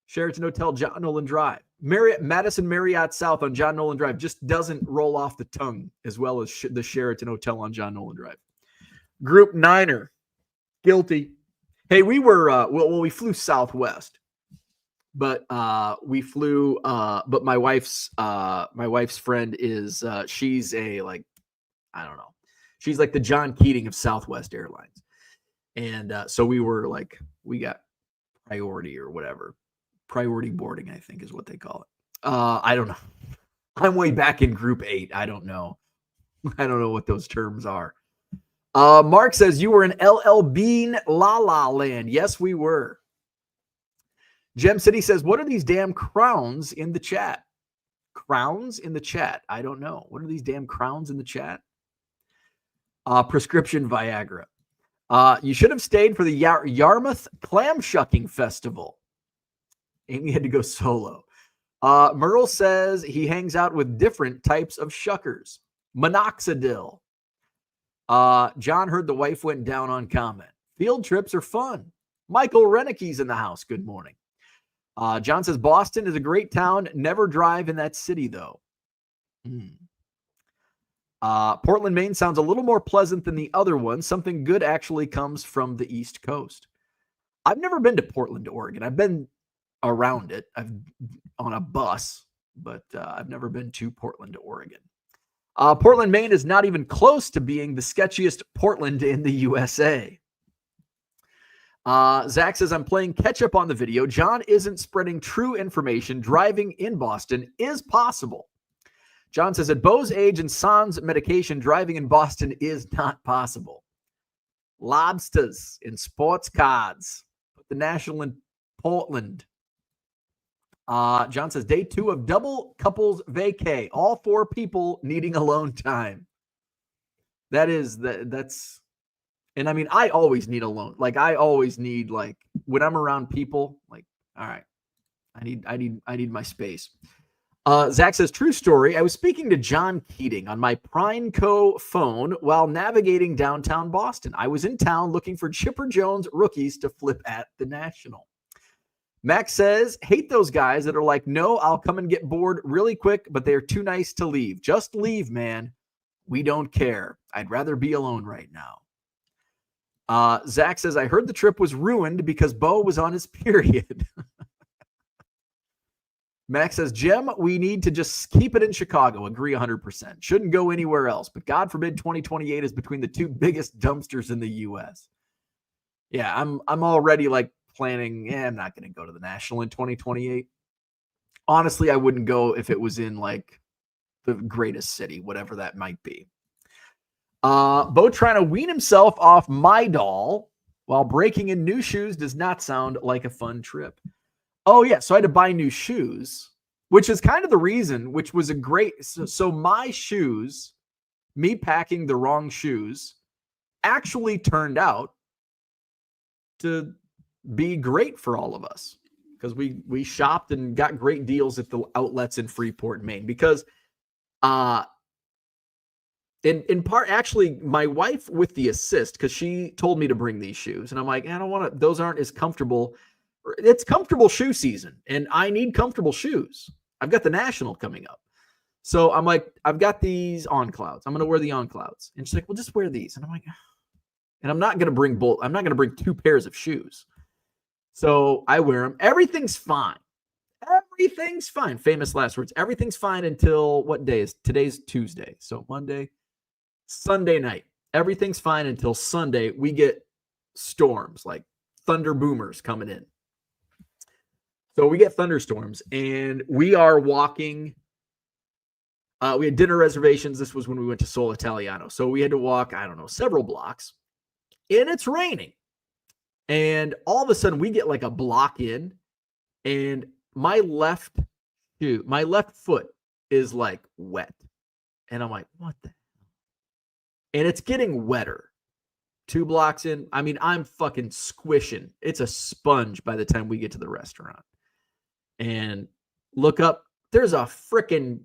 Sheraton Hotel, John Nolan Drive. Madison Marriott South on John Nolan Drive just doesn't roll off the tongue as well as the Sheraton Hotel on John Nolan Drive. Group Niner. Guilty. Hey, we were, we flew Southwest, but we flew, but my wife's friend is, she's a, like, I don't know. She's like the John Keating of Southwest Airlines. And so we were like, we got priority or whatever. Priority boarding, I think is what they call it. I don't know. I'm way back in group 8. I don't know. I don't know what those terms are. Mark says you were in LL Bean La La Land. Yes, we were. Gem City says, what are these damn crowns in the chat? Crowns in the chat? I don't know. What are these damn crowns in the chat? Prescription Viagra. You should have stayed for the Yarmouth Clam Shucking Festival. Amy had to go solo. Merle says he hangs out with different types of shuckers. Minoxidil. John heard the wife went down on comment. Field trips are fun. Michael Renicke's in the house. Good morning. John says Boston is a great town. Never drive in that city, though. Portland, Maine sounds a little more pleasant than the other one. Something good actually comes from the East Coast. I've never been to Portland, Oregon. I've been around it. I've on a bus, but I've never been to Portland, Oregon. Portland, Maine is not even close to being the sketchiest Portland in the USA. Zach says, I'm playing catch up on the video. John isn't spreading true information. Driving in Boston is possible. John says, at Bo's age and sans medication, driving in Boston is not possible. Lobsters in sports cards. Put the National in Portland. John says, day 2 of double couples vacay. All 4 people needing alone time. That's, and I mean, I always need alone. Like, I always need, like, when I'm around people, like, all right, I need my space. Zach says, true story. I was speaking to John Keating on my Pineco phone while navigating downtown Boston. I was in town looking for Chipper Jones rookies to flip at the National. Max says, hate those guys that are like, no, I'll come and get bored really quick, but they're too nice to leave. Just leave, man. We don't care. I'd rather be alone right now. Zach says, I heard the trip was ruined because Bo was on his period. Max says, Jim, we need to just keep it in Chicago. Agree 100%. Shouldn't go anywhere else. But God forbid 2028 is between the 2 biggest dumpsters in the U.S. Yeah, I'm already like planning, I'm not going to go to the National in 2028. Honestly, I wouldn't go if it was in like the greatest city, whatever that might be. Bo trying to wean himself off my doll while breaking in new shoes does not sound like a fun trip. Oh, yeah. So I had to buy new shoes, which is kind of the reason, which was a great. So my shoes, me packing the wrong shoes, actually turned out to be great for all of us because we shopped and got great deals at the outlets in Freeport, Maine. Because in part, actually, my wife with the assist, because she told me to bring these shoes. And I'm like, I don't want to, those aren't as comfortable. It's comfortable shoe season, and I need comfortable shoes. I've got the National coming up. So I'm like, I've got these On Clouds. I'm going to wear the On Clouds. And she's like, well, just wear these. And I'm like, and I'm not going to bring both. I'm not going to bring 2 pairs of shoes. So I wear them. Everything's fine. Everything's fine. Famous last words. Everything's fine until what day is today's Tuesday. So Monday, Sunday night. Everything's fine until Sunday. We get storms like thunder boomers coming in. So we get thunderstorms, and we are walking. We had dinner reservations. This was when we went to Sol Italiano. So we had to walk, I don't know, several blocks, and it's raining. And all of a sudden, we get like a block in, and my left foot is like wet. And I'm like, what the hell? And it's getting wetter. 2 blocks in. I mean, I'm fucking squishing. It's a sponge by the time we get to the restaurant. And look up, there's a freaking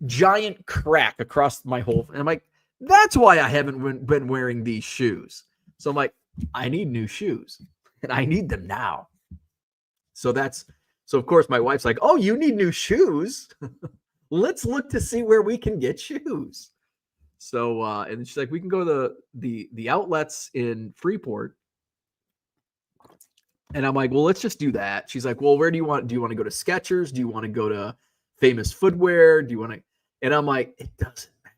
giant crack across my whole. And I'm like, that's why I haven't been wearing these shoes. So I'm like, I need new shoes, and I need them now. So of course my wife's like, oh, you need new shoes? Let's look to see where we can get shoes. So, and she's like, we can go to the outlets in Freeport. And I'm like, well, let's just do that. She's like, well, where do you want to go to Skechers? Do you want to go to Famous Footwear? Do you want to? And I'm like, it doesn't matter.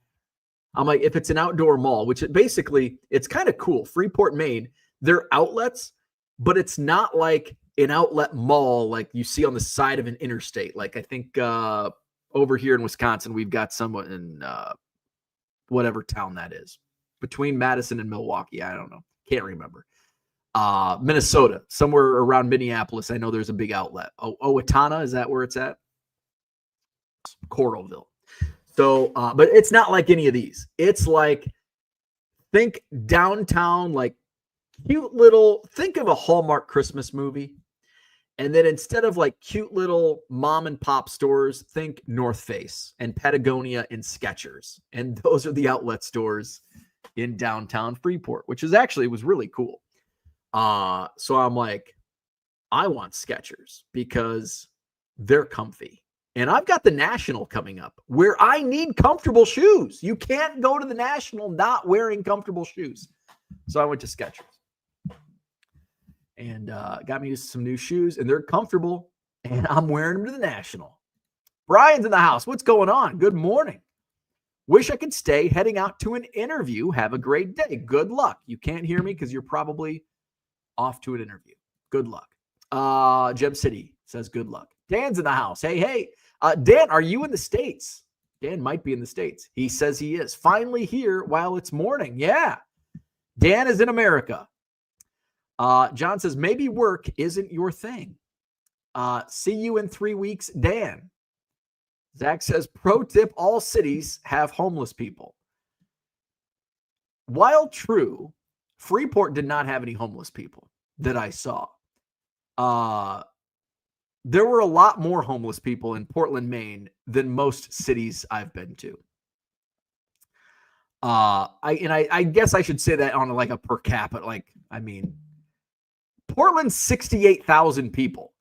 I'm like, if it's an outdoor mall, which it's kind of cool. Freeport, Maine, they're outlets, but it's not like an outlet mall like you see on the side of an interstate. Like I think over here in Wisconsin, we've got someone in whatever town that is, between Madison and Milwaukee. I don't know. Can't remember. Minnesota, somewhere around Minneapolis. I know there's a big outlet. Owatonna, is that where it's at? Coralville. So, but it's not like any of these. It's like, think downtown, like cute little, think of a Hallmark Christmas movie. And then instead of like cute little mom and pop stores, think North Face and Patagonia and Skechers. And those are the outlet stores in downtown Freeport, which was really cool. So I'm like, I want Skechers because they're comfy. And I've got the National coming up where I need comfortable shoes. You can't go to the National not wearing comfortable shoes. So I went to Skechers and got me some new shoes, and they're comfortable, and I'm wearing them to the National. Brian's in the house. What's going on? Good morning. Wish I could stay, heading out to an interview. Have a great day. Good luck. You can't hear me because you're probably off to an interview. Good luck. Gem City says good luck. Dan's in the house. Hey. Dan, are you in the States? Dan might be in the States. He says he is. Finally here while it's morning. Yeah. Dan is in America. John says, maybe work isn't your thing. See you in 3 weeks, Dan. Zach says, pro tip, all cities have homeless people. While true, Freeport did not have any homeless people that I saw. There were a lot more homeless people in Portland, Maine than most cities I've been to. I guess I should say that on like a per capita, Portland's 68,000 people.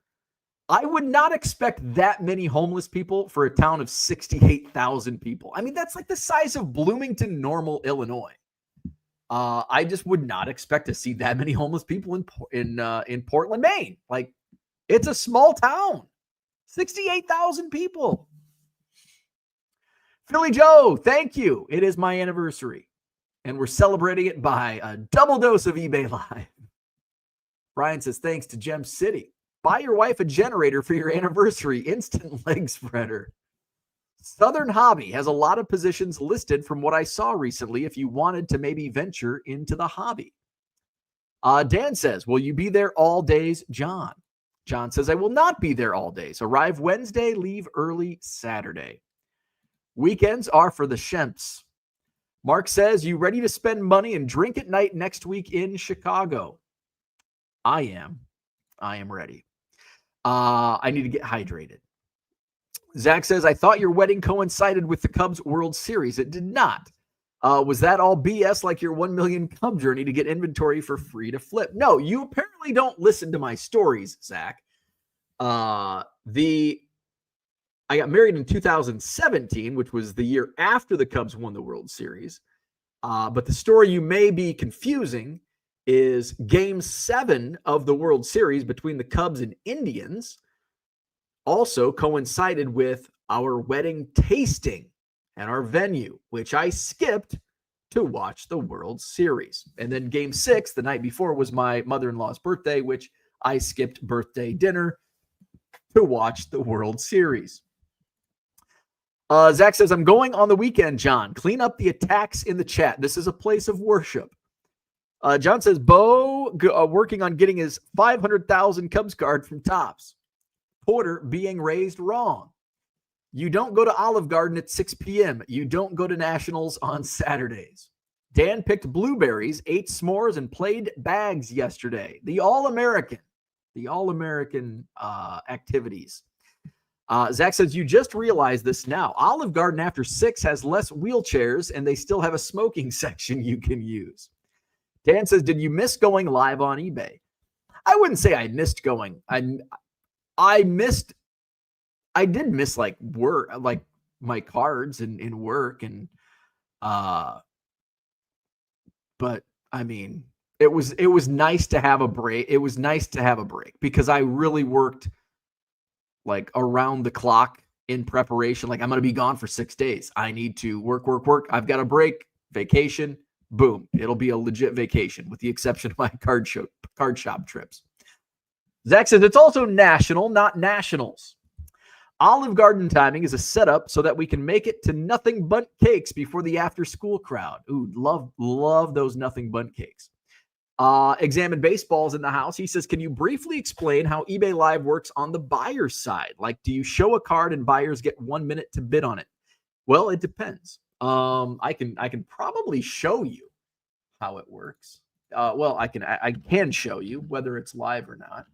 I would not expect that many homeless people for a town of 68,000 people. I mean, that's like the size of Bloomington, Normal, Illinois. I just would not expect to see that many homeless people in Portland, Maine. Like, it's a small town. 68,000 people. Philly Joe, thank you. It is my anniversary, and we're celebrating it by a double dose of eBay Live. Brian says, thanks to Gem City. Buy your wife a generator for your anniversary. Instant leg spreader. Southern Hobby has a lot of positions listed from what I saw recently if you wanted to maybe venture into the hobby. Dan says, will you be there all days, John? John says, I will not be there all days. Arrive Wednesday, leave early Saturday. Weekends are for the Shemps. Mark says, you ready to spend money and drink at night next week in Chicago? I am ready. I need to get hydrated. Zach says, I thought your wedding coincided with the Cubs World Series. It did not. Was that all BS like your 1 million Cub journey to get inventory for free to flip? No, you apparently don't listen to my stories, Zach. I got married in 2017, which was the year after the Cubs won the World Series. But the story you may be confusing is Game 7 of the World Series between the Cubs and Indians also coincided with our wedding tasting at our venue, which I skipped to watch the World Series. And then Game 6, the night before, was my mother-in-law's birthday, which I skipped birthday dinner to watch the World Series. Zach says, I'm going on the weekend, John. Clean up the attacks in the chat. This is a place of worship. John says, Bo working on getting his 500,000 Cubs card from Topps. Porter being raised wrong. You don't go to Olive Garden at 6 p.m. You don't go to Nationals on Saturdays. Dan picked blueberries, ate s'mores, and played bags yesterday. The All-American activities. Zach says, you just realized this now. Olive Garden after 6 has less wheelchairs, and they still have a smoking section you can use. Dan says, did you miss going live on eBay? I wouldn't say I missed going. I did miss like work, like my cards and work. And, but I mean, it was nice to have a break. It was nice to have a break because I really worked like around the clock in preparation. Like I'm going to be gone for 6 days. I need to work. I've got a break, vacation, boom. It'll be a legit vacation with the exception of my card shop trips. Zach says it's also national, not nationals. Olive Garden timing is a setup so that we can make it to Nothing Bundt Cakes before the after-school crowd. Ooh, love those Nothing Bundt Cakes. Examine Baseball's in the house. He says, can you briefly explain how eBay Live works on the buyer's side? Like, do you show a card and buyers get 1 minute to bid on it? Well, it depends. I can probably show you how it works. Well, I can show you whether it's live or not.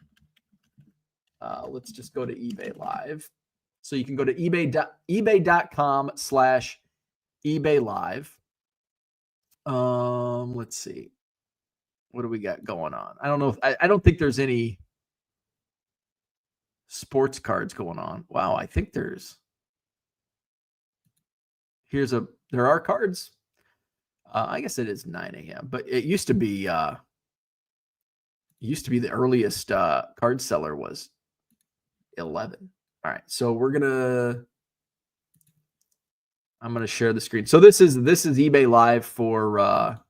Let's just go to eBay Live. So you can go to ebay.com/eBay Live. Let's see. What do we got going on? I don't know. I don't think there's any sports cards going on. Wow. I think there are cards. I guess it is 9 a.m., but it used to be the earliest card seller was 11. All right. So I'm going to share the screen. So this is eBay Live for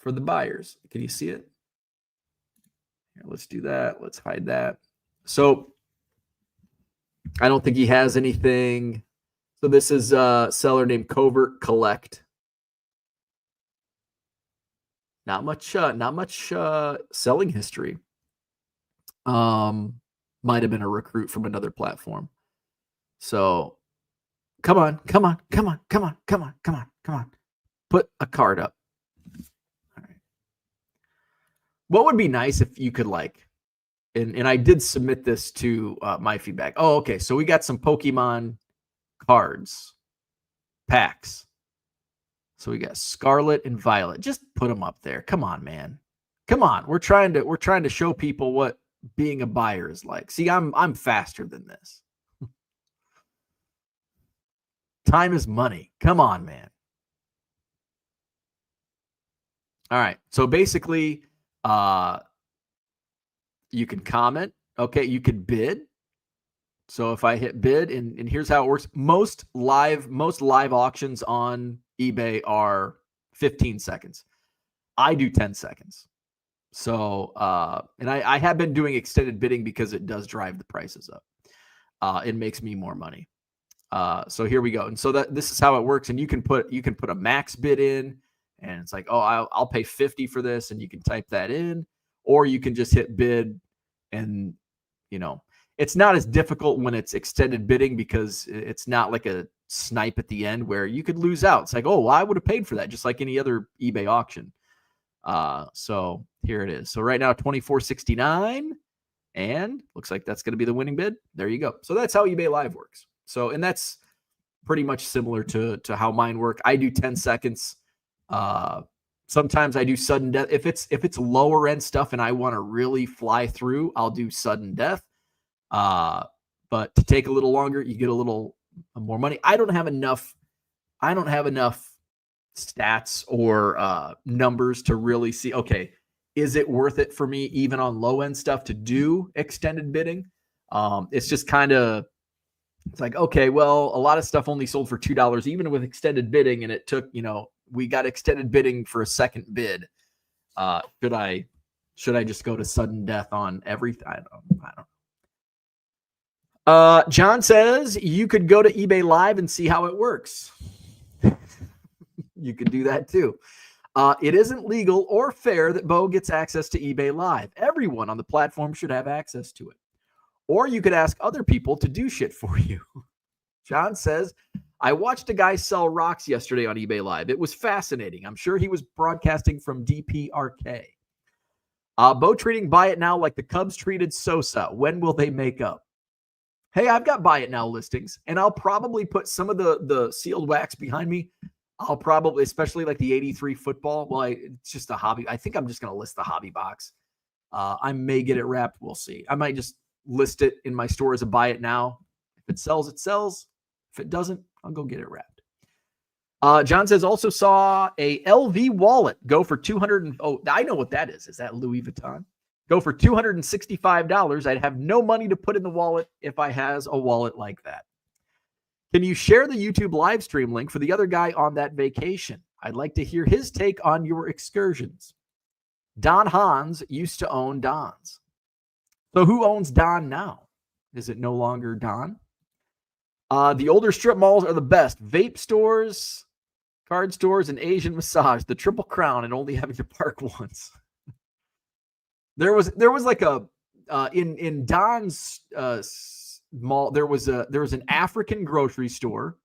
the buyers. Can you see it? Here, let's do that. Let's hide that. So I don't think he has anything. So this is a seller named Covert Collect. Not much selling history. Might have been a recruit from another platform. So come on. Put a card up. All right. What would be nice if you could and I did submit this to my feedback. Oh, okay. So we got some Pokemon cards, packs. So we got Scarlet and Violet. Just put them up there. Come on, man. Come on. We're trying to show people what being a buyer is like. See, I'm faster than this. Time is money. Come on, man. All right. So basically, you can comment. Okay, you can bid. So if I hit bid, and here's how it works. Most live auctions on eBay are 15 seconds. I do 10 seconds. So, and I have been doing extended bidding because it does drive the prices up. It makes me more money. So here we go. And so this is how it works. And you can put a max bid in, and it's like, oh, I'll pay 50 for this, and you can type that in, or you can just hit bid, and it's not as difficult when it's extended bidding because it's not like a snipe at the end where you could lose out. It's like, oh, well, I would have paid for that just like any other eBay auction. So here it is. So right now, $24.69, and looks like that's going to be the winning bid. There you go. So that's how eBay Live works. So, and that's pretty much similar to how mine work. I do 10 seconds. Sometimes I do sudden death. If it's lower end stuff and I want to really fly through, I'll do sudden death. But to take a little longer, you get a little more money. I don't have enough stats or numbers to really see, okay, is it worth it for me even on low end stuff to do extended bidding? It's just it's like, okay, well, a lot of stuff only sold for $2 even with extended bidding, and it took, we got extended bidding for a second bid. Should I Should I just go to sudden death on everything? I don't. John says you could go to eBay Live and see how it works. You could do that too. It isn't legal or fair that Bo gets access to eBay Live. Everyone on the platform should have access to it. Or you could ask other people to do shit for you. John says, I watched a guy sell rocks yesterday on eBay Live. It was fascinating. I'm sure he was broadcasting from DPRK. Bo treating Buy It Now like the Cubs treated Sosa. When will they make up? Hey, I've got Buy It Now listings, and I'll probably put some of the sealed wax behind me. I'll probably, especially like the 83 football. Well, it's just a hobby. I think I'm just going to list the hobby box. I may get it wrapped. We'll see. I might just list it in my store as a Buy It Now. If it sells, it sells. If it doesn't, I'll go get it wrapped. John says also saw a LV wallet go for $200. Oh, I know what that is. Is that Louis Vuitton? Go for $265. I'd have no money to put in the wallet if I has a wallet like that. Can you share the YouTube live stream link for the other guy on that vacation? I'd like to hear his take on your excursions. Don Hans used to own Don's. So who owns Don now? Is it no longer Don? The older strip malls are the best. Vape stores, card stores, and Asian massage. The Triple Crown and only having to park once. There was like a in Don's mall. There was an African grocery store.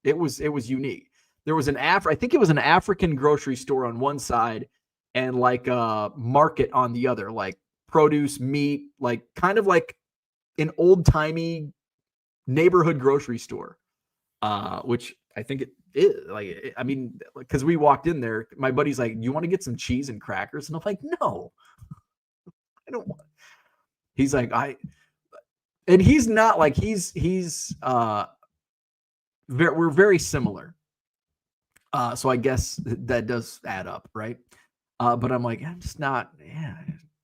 It was unique. There was I think it was an African grocery store on one side and like a market on the other, like produce, meat, like kind of like an old-timey neighborhood grocery store, which I think it is. Like, I mean, because we walked in there, my buddy's like, "You want to get some cheese and crackers?" And I'm like, "No, I don't want." He's like, and he's not like we're very similar. So I guess that does add up, right? But I'm like, I'm just not. Yeah,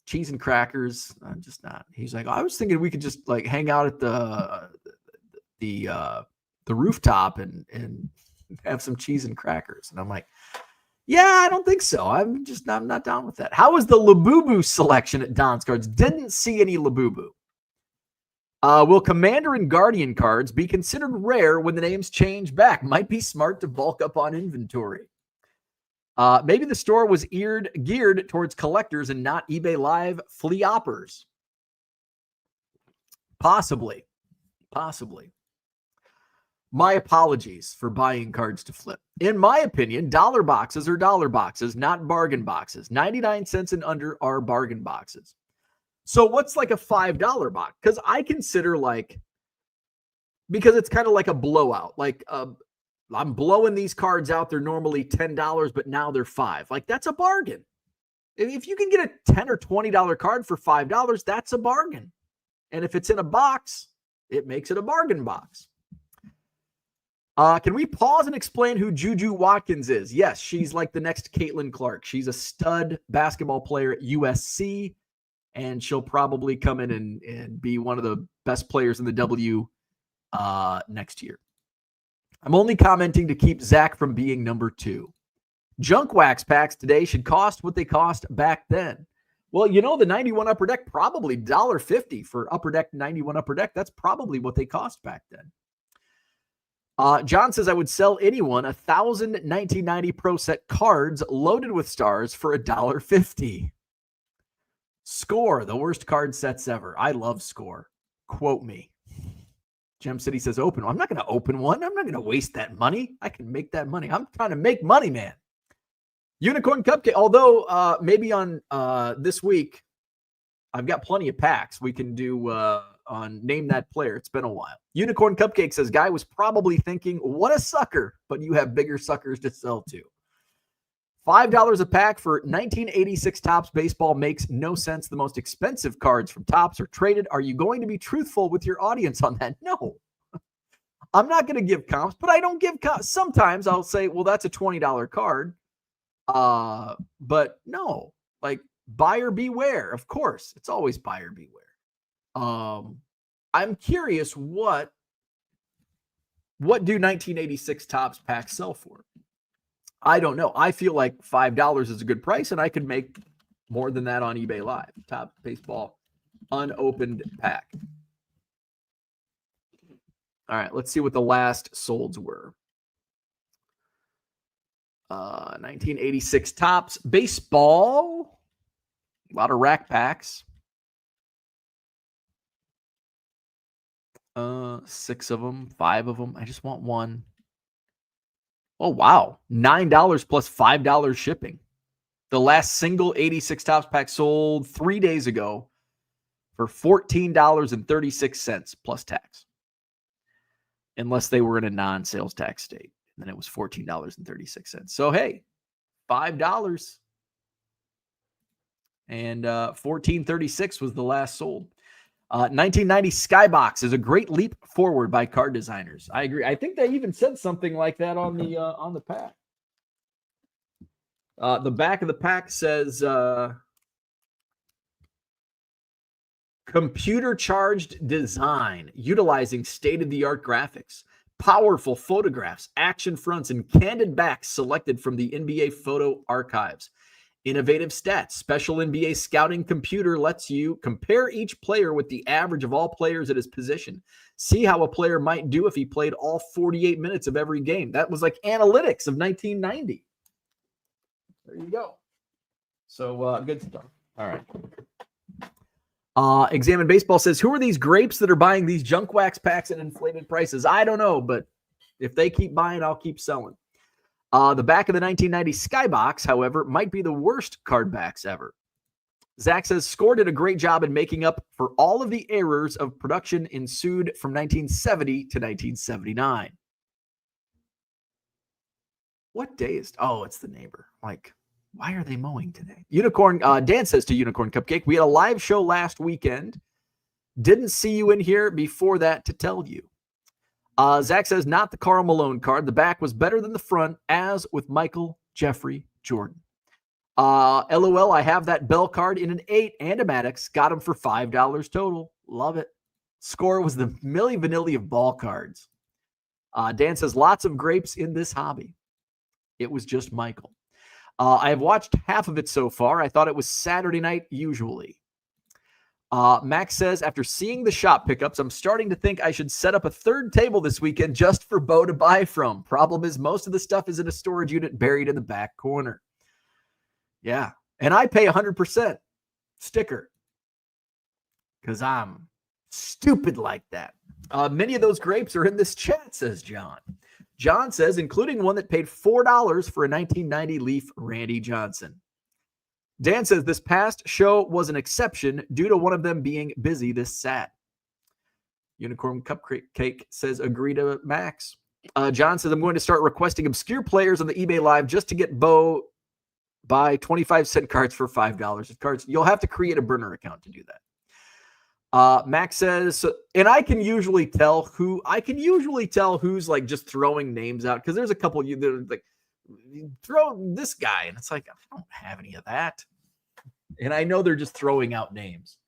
cheese and crackers, I'm just not. He's like, I was thinking we could just like hang out at the rooftop and have some cheese and crackers. And I'm like, yeah, I don't think so. I'm not down with that. How was the Labubu selection at Don's Cards? Didn't see any Labubu. Will Commander and Guardian cards be considered rare when the names change back? Might be smart to bulk up on inventory. Maybe the store was geared towards collectors and not eBay Live flea-oppers. Possibly. My apologies for buying cards to flip. In my opinion, dollar boxes are dollar boxes, not bargain boxes. 99 cents and under are bargain boxes. So what's like a $5 box? Because I consider because it's kind of like a blowout. Like I'm blowing these cards out. They're normally $10, but now they're $5. Like that's a bargain. If you can get a $10 or $20 card for $5, that's a bargain. And if it's in a box, it makes it a bargain box. Can we pause and explain who Juju Watkins is? Yes, she's like the next Caitlin Clark. She's a stud basketball player at USC, and she'll probably come in and be one of the best players in the W next year. I'm only commenting to keep Zach from being number 2. Junk wax packs today should cost what they cost back then. Well, the 91 Upper Deck, probably $1.50 for Upper Deck 91 Upper Deck. That's probably what they cost back then. John says, I would sell anyone 1,000 1990 Pro Set cards loaded with stars for $1.50. Score, the worst card sets ever. I love Score. Quote me. Gem City says, open. I'm not going to open one. I'm not going to waste that money. I can make that money. I'm trying to make money, man. Unicorn Cupcake. Although maybe on this week, I've got plenty of packs we can do on Name That Player. It's been a while. Unicorn Cupcake says, guy was probably thinking, what a sucker, but you have bigger suckers to sell to. $5 a pack for 1986 Topps baseball makes no sense. The most expensive cards from Topps are traded. Are you going to be truthful with your audience on that? No. I'm not going to give comps, but I don't give comps. Sometimes I'll say, well, that's a $20 card. But no, like buyer beware. Of course, it's always buyer beware. I'm curious what do 1986 Topps packs sell for? I don't know. I feel like $5 is a good price, and I could make More than that on eBay Live. Top baseball unopened pack. All right, let's see what the last solds were. 1986 Topps baseball. A lot of rack packs. 6 of them, 5 of them. I just want one. Oh, wow. $9 plus $5 shipping. The last single 86 Topps pack sold 3 days ago for $14.36 plus tax. Unless they were in a non-sales tax state. And then it was $14.36. So, hey, $5. And $14.36 was the last sold. 1990 Skybox is a great leap forward by card designers. I agree. I think they even said something like that on the pack. The back of the pack says computer charged design utilizing state-of-the-art graphics, powerful photographs, action fronts, and candid backs selected from the NBA photo archives. Innovative stats. Special NBA scouting computer lets you compare each player with the average of all players at his position. See how a player might do if he played all 48 minutes of every game. That was like analytics of 1990. There you go. So good stuff. All right. Examine Baseball says, who are these grapes that are buying these junk wax packs at inflated prices? I don't know, but if they keep buying, I'll keep selling. The back of the 1990 Skybox, however, might be the worst card backs ever. Zach says, Score did a great job in making up for all of the errors of production ensued from 1970 to 1979. What day is... Oh, it's the neighbor. Like, why are they mowing today? Unicorn, Dan says to Unicorn Cupcake, we had a live show last weekend. Didn't see you in here before that to tell you. Zach says, not the Karl Malone card. The back was better than the front, as with Michael Jeffrey Jordan. LOL, I have that Bell card in an 8 and a Maddox. Got him for $5 total. Love it. Score was the Milli Vanilli of ball cards. Dan says, lots of grapes in this hobby. It was just Michael. I have watched half of it so far. I thought it was Saturday night usually. Max says, after seeing the shop pickups, I'm starting to think I should set up a third table this weekend just for Bo to buy from. Problem is, most of the stuff is in a storage unit buried in the back corner. Yeah. And I pay 100% sticker because I'm stupid like that. Many of those grapes are in this chat, says John. John says, including one that paid $4 for a 1990 Leaf Randy Johnson. Dan says, this past show was an exception due to one of them being busy this Sat. Unicorn Cupcake says, agree to Max. John says, I'm going to start requesting obscure players on the eBay Live just to get Bo buy 25-cent cards for $5 of cards. You'll have to create a burner account to do that. Max says, and I can usually tell who's like just throwing names out, because there's a couple that are like, throw this guy, and it's like, I don't have any of that. And I know they're just throwing out names.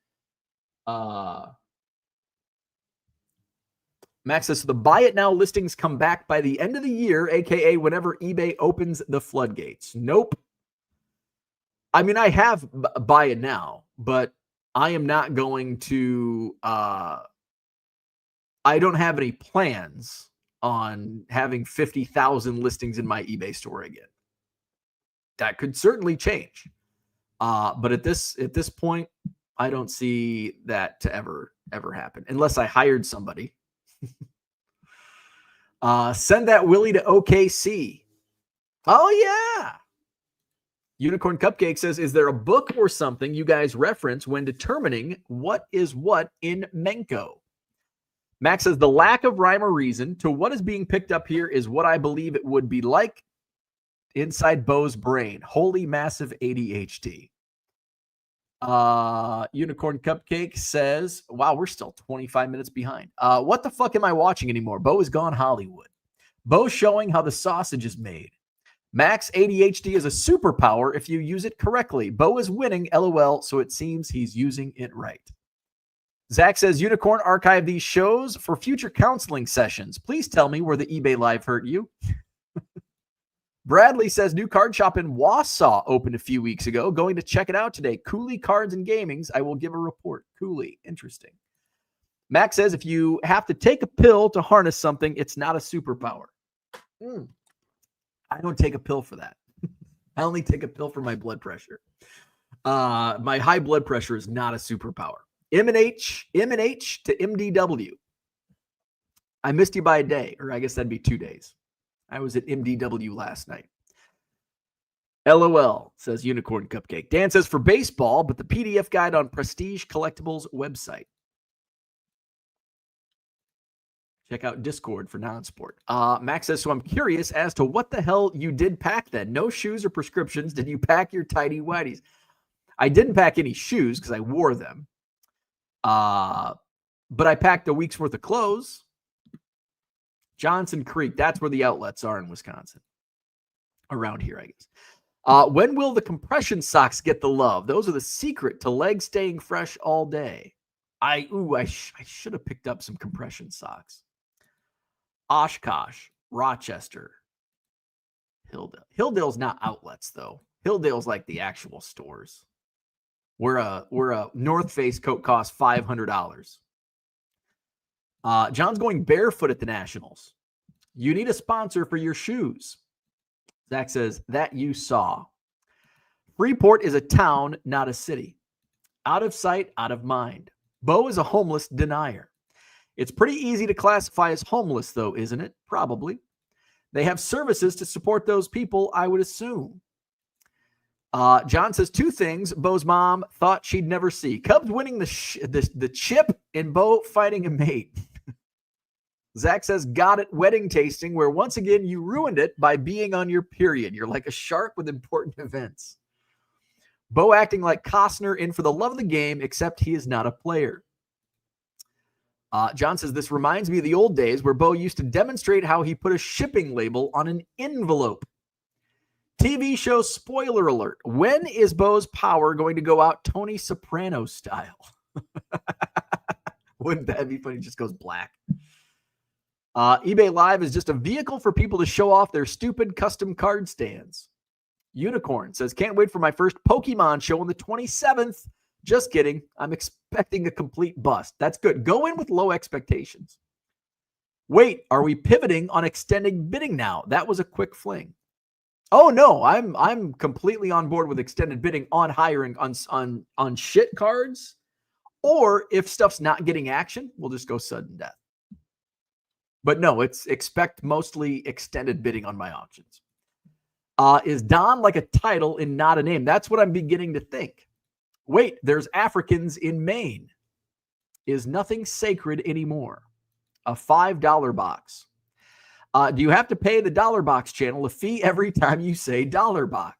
Max says, so the buy it now listings come back by the end of the year, aka whenever eBay opens the floodgates. Nope. I mean, I have buy it now, but I am not going to, I don't have any plans on having 50,000 listings in my eBay store again. That could certainly change. But at this point, I don't see that to ever happen unless I hired somebody. Send that Willie to OKC. Oh, yeah. Unicorn Cupcake says, is there a book or something you guys reference when determining what is what in Menko? Max says, the lack of rhyme or reason to what is being picked up here is what I believe it would be like inside Bo's brain. Holy massive ADHD. Unicorn Cupcake says, wow, we're still 25 minutes behind. What the fuck am I watching anymore? Bo is gone Hollywood. Bo showing how the sausage is made. Max, ADHD is a superpower if you use it correctly. Bo is winning, LOL, so it seems he's using it right. Zach says, Unicorn, archive these shows for future counseling sessions. Please tell me where the eBay Live hurt you. Bradley says new card shop in Wausau opened a few weeks ago. Going to check it out today. Cooley Cards and Gamings. I will give a report. Cooley. Interesting. Max says if you have to take a pill to harness something, it's not a superpower. I don't take a pill for that. I only take a pill for my blood pressure. My high blood pressure is not a superpower. M&H to MDW. I missed you by a day, or I guess that'd be 2 days. I was at MDW last night. LOL, says Unicorn Cupcake. Dan says for baseball, but the PDF guide on Prestige Collectibles website. Check out Discord for non-sport. Max says, so I'm curious as to what the hell you did pack then. No shoes or prescriptions. Did you pack your tidy whities? I didn't pack any shoes because I wore them. But I packed a week's worth of clothes. Johnson Creek, that's where the outlets are in Wisconsin. Around here, I guess. When will the compression socks get the love? Those are the secret to legs staying fresh all day. I should have picked up some compression socks. Oshkosh, Rochester, Hilldale. Hilldale's not outlets, though. Hilldale's like the actual stores. Where a North Face coat costs $500. John's going barefoot at the Nationals. You need a sponsor for your shoes. Zach says, that you saw. Freeport is a town, not a city. Out of sight, out of mind. Bo is a homeless denier. It's pretty easy to classify as homeless, though, isn't it? Probably. They have services to support those people, I would assume. John says 2 things Bo's mom thought she'd never see. Cubs winning the chip and Bo fighting a mate. Zach says, got it, wedding tasting, where once again you ruined it by being on your period. You're like a shark with important events. Bo acting like Costner in For the Love of the Game, except he is not a player. John says, this reminds me of the old days where Bo used to demonstrate how he put a shipping label on an envelope. TV show spoiler alert. When is Bo's power going to go out Tony Soprano style? Wouldn't that be funny? It just goes black. eBay Live is just a vehicle for people to show off their stupid custom card stands. Unicorn says, can't wait for my first Pokemon show on the 27th. Just kidding. I'm expecting a complete bust. That's good. Go in with low expectations. Wait, are we pivoting on extended bidding now? That was a quick fling. Oh no, I'm completely on board with extended bidding on hiring on shit cards, or if stuff's not getting action, we'll just go sudden death. But no, it's expect mostly extended bidding on my auctions. Is Don like a title and not a name? That's what I'm beginning to think. Wait, there's Africans in Maine. Is nothing sacred anymore? A $5 box. Do you have to pay the Dollar Box channel a fee every time you say Dollar Box?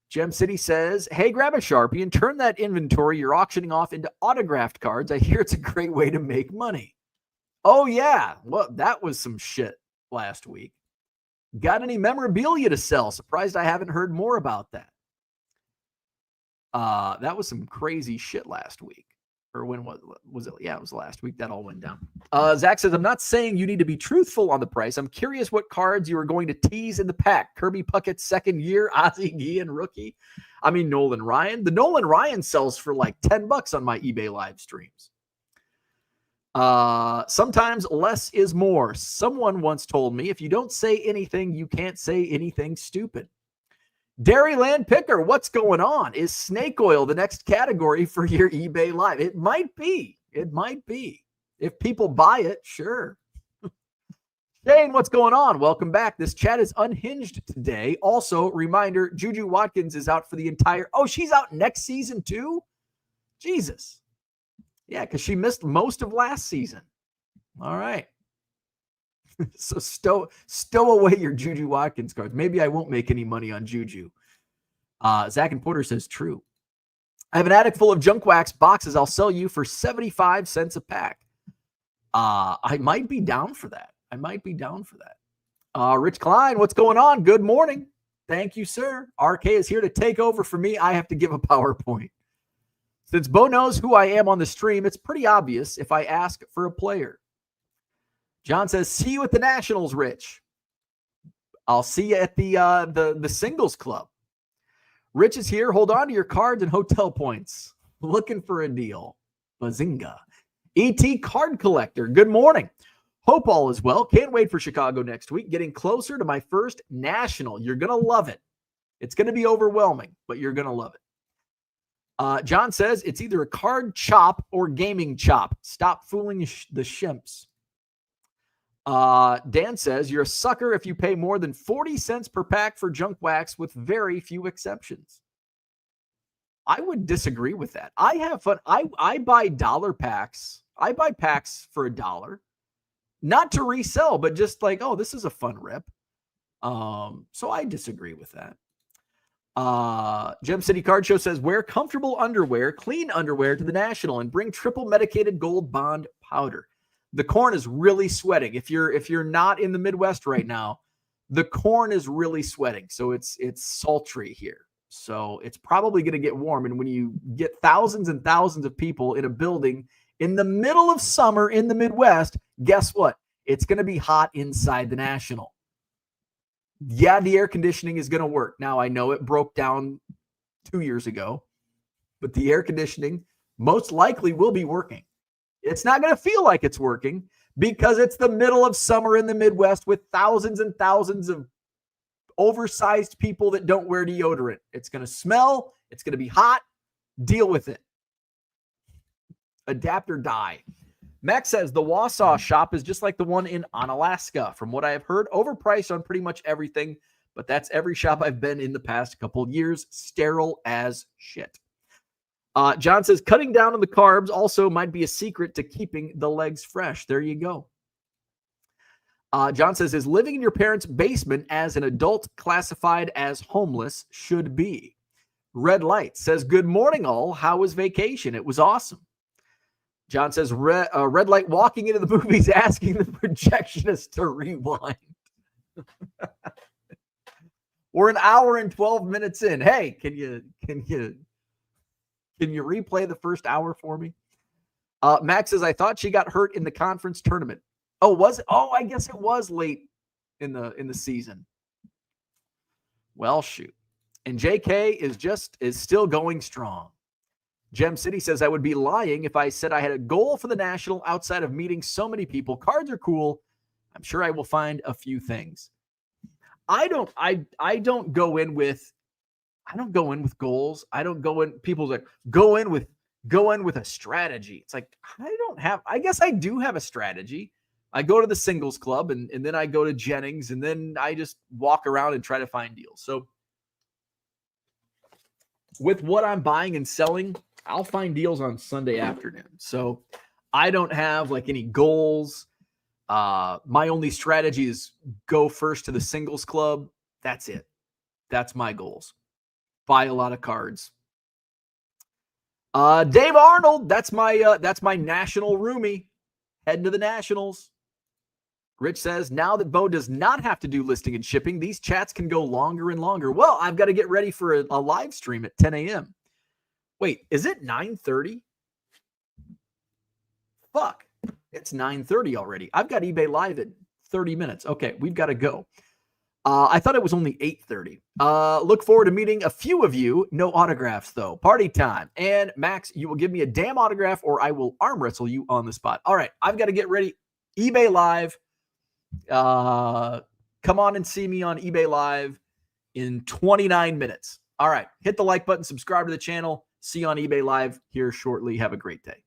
Gem City says, hey, grab a Sharpie and turn that inventory you're auctioning off into autographed cards. I hear it's a great way to make money. Oh, yeah. Well, that was some shit last week. Got any memorabilia to sell? Surprised I haven't heard more about that. That was some crazy shit last week. Or when was it? Yeah, it was last week. That all went down. Zach says, I'm not saying you need to be truthful on the price. I'm curious what cards you are going to tease in the pack. Kirby Puckett's second year, Ozzie Guillen rookie. I mean, Nolan Ryan. The Nolan Ryan sells for like $10 on my eBay live streams. Sometimes less is more. Someone once told me, if you don't say anything, you can't say anything stupid. Dairyland Picker, what's going on? Is snake oil the next category for your eBay Live? It might be. It might be. If people buy it, sure. Shane, what's going on? Welcome back. This chat is unhinged today. Also, reminder, Juju Watkins is out for the entire... Oh, she's out next season too? Jesus. Yeah, because she missed most of last season. All right. So stow away your Juju Watkins cards. Maybe I won't make any money on Juju. Zach and Porter says true. I have an attic full of junk wax boxes I'll sell you for 75 cents a pack. I might be down for that. Rich Klein, what's going on? Good morning. Thank you, sir. RK is here to take over for me. I have to give a PowerPoint. Since Bo knows who I am on the stream, it's pretty obvious if I ask for a player. John says, see you at the Nationals, Rich. I'll see you at the singles club. Rich is here. Hold on to your cards and hotel points. Looking for a deal. Bazinga. ET card collector. Good morning. Hope all is well. Can't wait for Chicago next week. Getting closer to my first national. You're going to love it. It's going to be overwhelming, but you're going to love it. John says it's either a card chop or gaming chop. Stop fooling the shimps. Dan says you're a sucker if you pay more than 40 cents per pack for junk wax with very few exceptions. I would disagree with that. I have fun. I buy dollar packs. I buy packs for $1. Not to resell, but just like, oh, this is a fun rip. So I disagree with that. Gem City Card Show says, wear comfortable underwear, clean underwear to the National and bring triple medicated gold bond powder. The corn is really sweating. If you're not in the Midwest right now, the corn is really sweating. So it's sultry here. So it's probably going to get warm. And when you get thousands and thousands of people in a building in the middle of summer in the Midwest, guess what? It's going to be hot inside the National. Yeah, the air conditioning is going to work. Now, I know it broke down 2 years ago, but the air conditioning most likely will be working. It's not going to feel like it's working because it's the middle of summer in the Midwest with thousands and thousands of oversized people that don't wear deodorant. It's going to smell. It's going to be hot. Deal with it. Adapt or die. Max says the Wausau shop is just like the one in Onalaska. From what I have heard, overpriced on pretty much everything, but that's every shop I've been in the past couple of years. Sterile as shit. John says cutting down on the carbs also might be a secret to keeping the legs fresh. There you go. John says, is living in your parents' basement as an adult classified as homeless should be? Red Light says, good morning all. How was vacation? It was awesome. John says, Red Light walking into the movies asking the projectionist to rewind. We're an hour and 12 minutes in. Hey, can you replay the first hour for me? Max says, I thought she got hurt in the conference tournament. Oh, was it? Oh, I guess it was late in the season. Well, shoot. And JK is still going strong. Gem City says, I would be lying if I said I had a goal for the National outside of meeting so many people. Cards are cool. I'm sure I will find a few things. I don't go in with goals. I don't go in. People's like go in with a strategy. It's like I guess I do have a strategy. I go to the singles club and then I go to Jennings and then I just walk around and try to find deals. So with what I'm buying and selling, I'll find deals on Sunday afternoon. So I don't have like any goals. My only strategy is go first to the singles club. That's it. That's my goals. Buy a lot of cards. Dave Arnold, that's my national roomie. Heading to the Nationals. Rich says, now that Bo does not have to do listing and shipping, these chats can go longer and longer. Well, I've got to get ready for a live stream at 10 a.m. Wait, is it 9:30? Fuck, it's 9:30 already. I've got eBay Live at 30 minutes. Okay, we've got to go. I thought it was only 8:30. Look forward to meeting a few of you. No autographs, though. Party time. And Max, you will give me a damn autograph or I will arm wrestle you on the spot. All right, I've got to get ready. eBay Live. Come on and see me on eBay Live in 29 minutes. All right, hit the like button, subscribe to the channel. See you on eBay Live here shortly. Have a great day.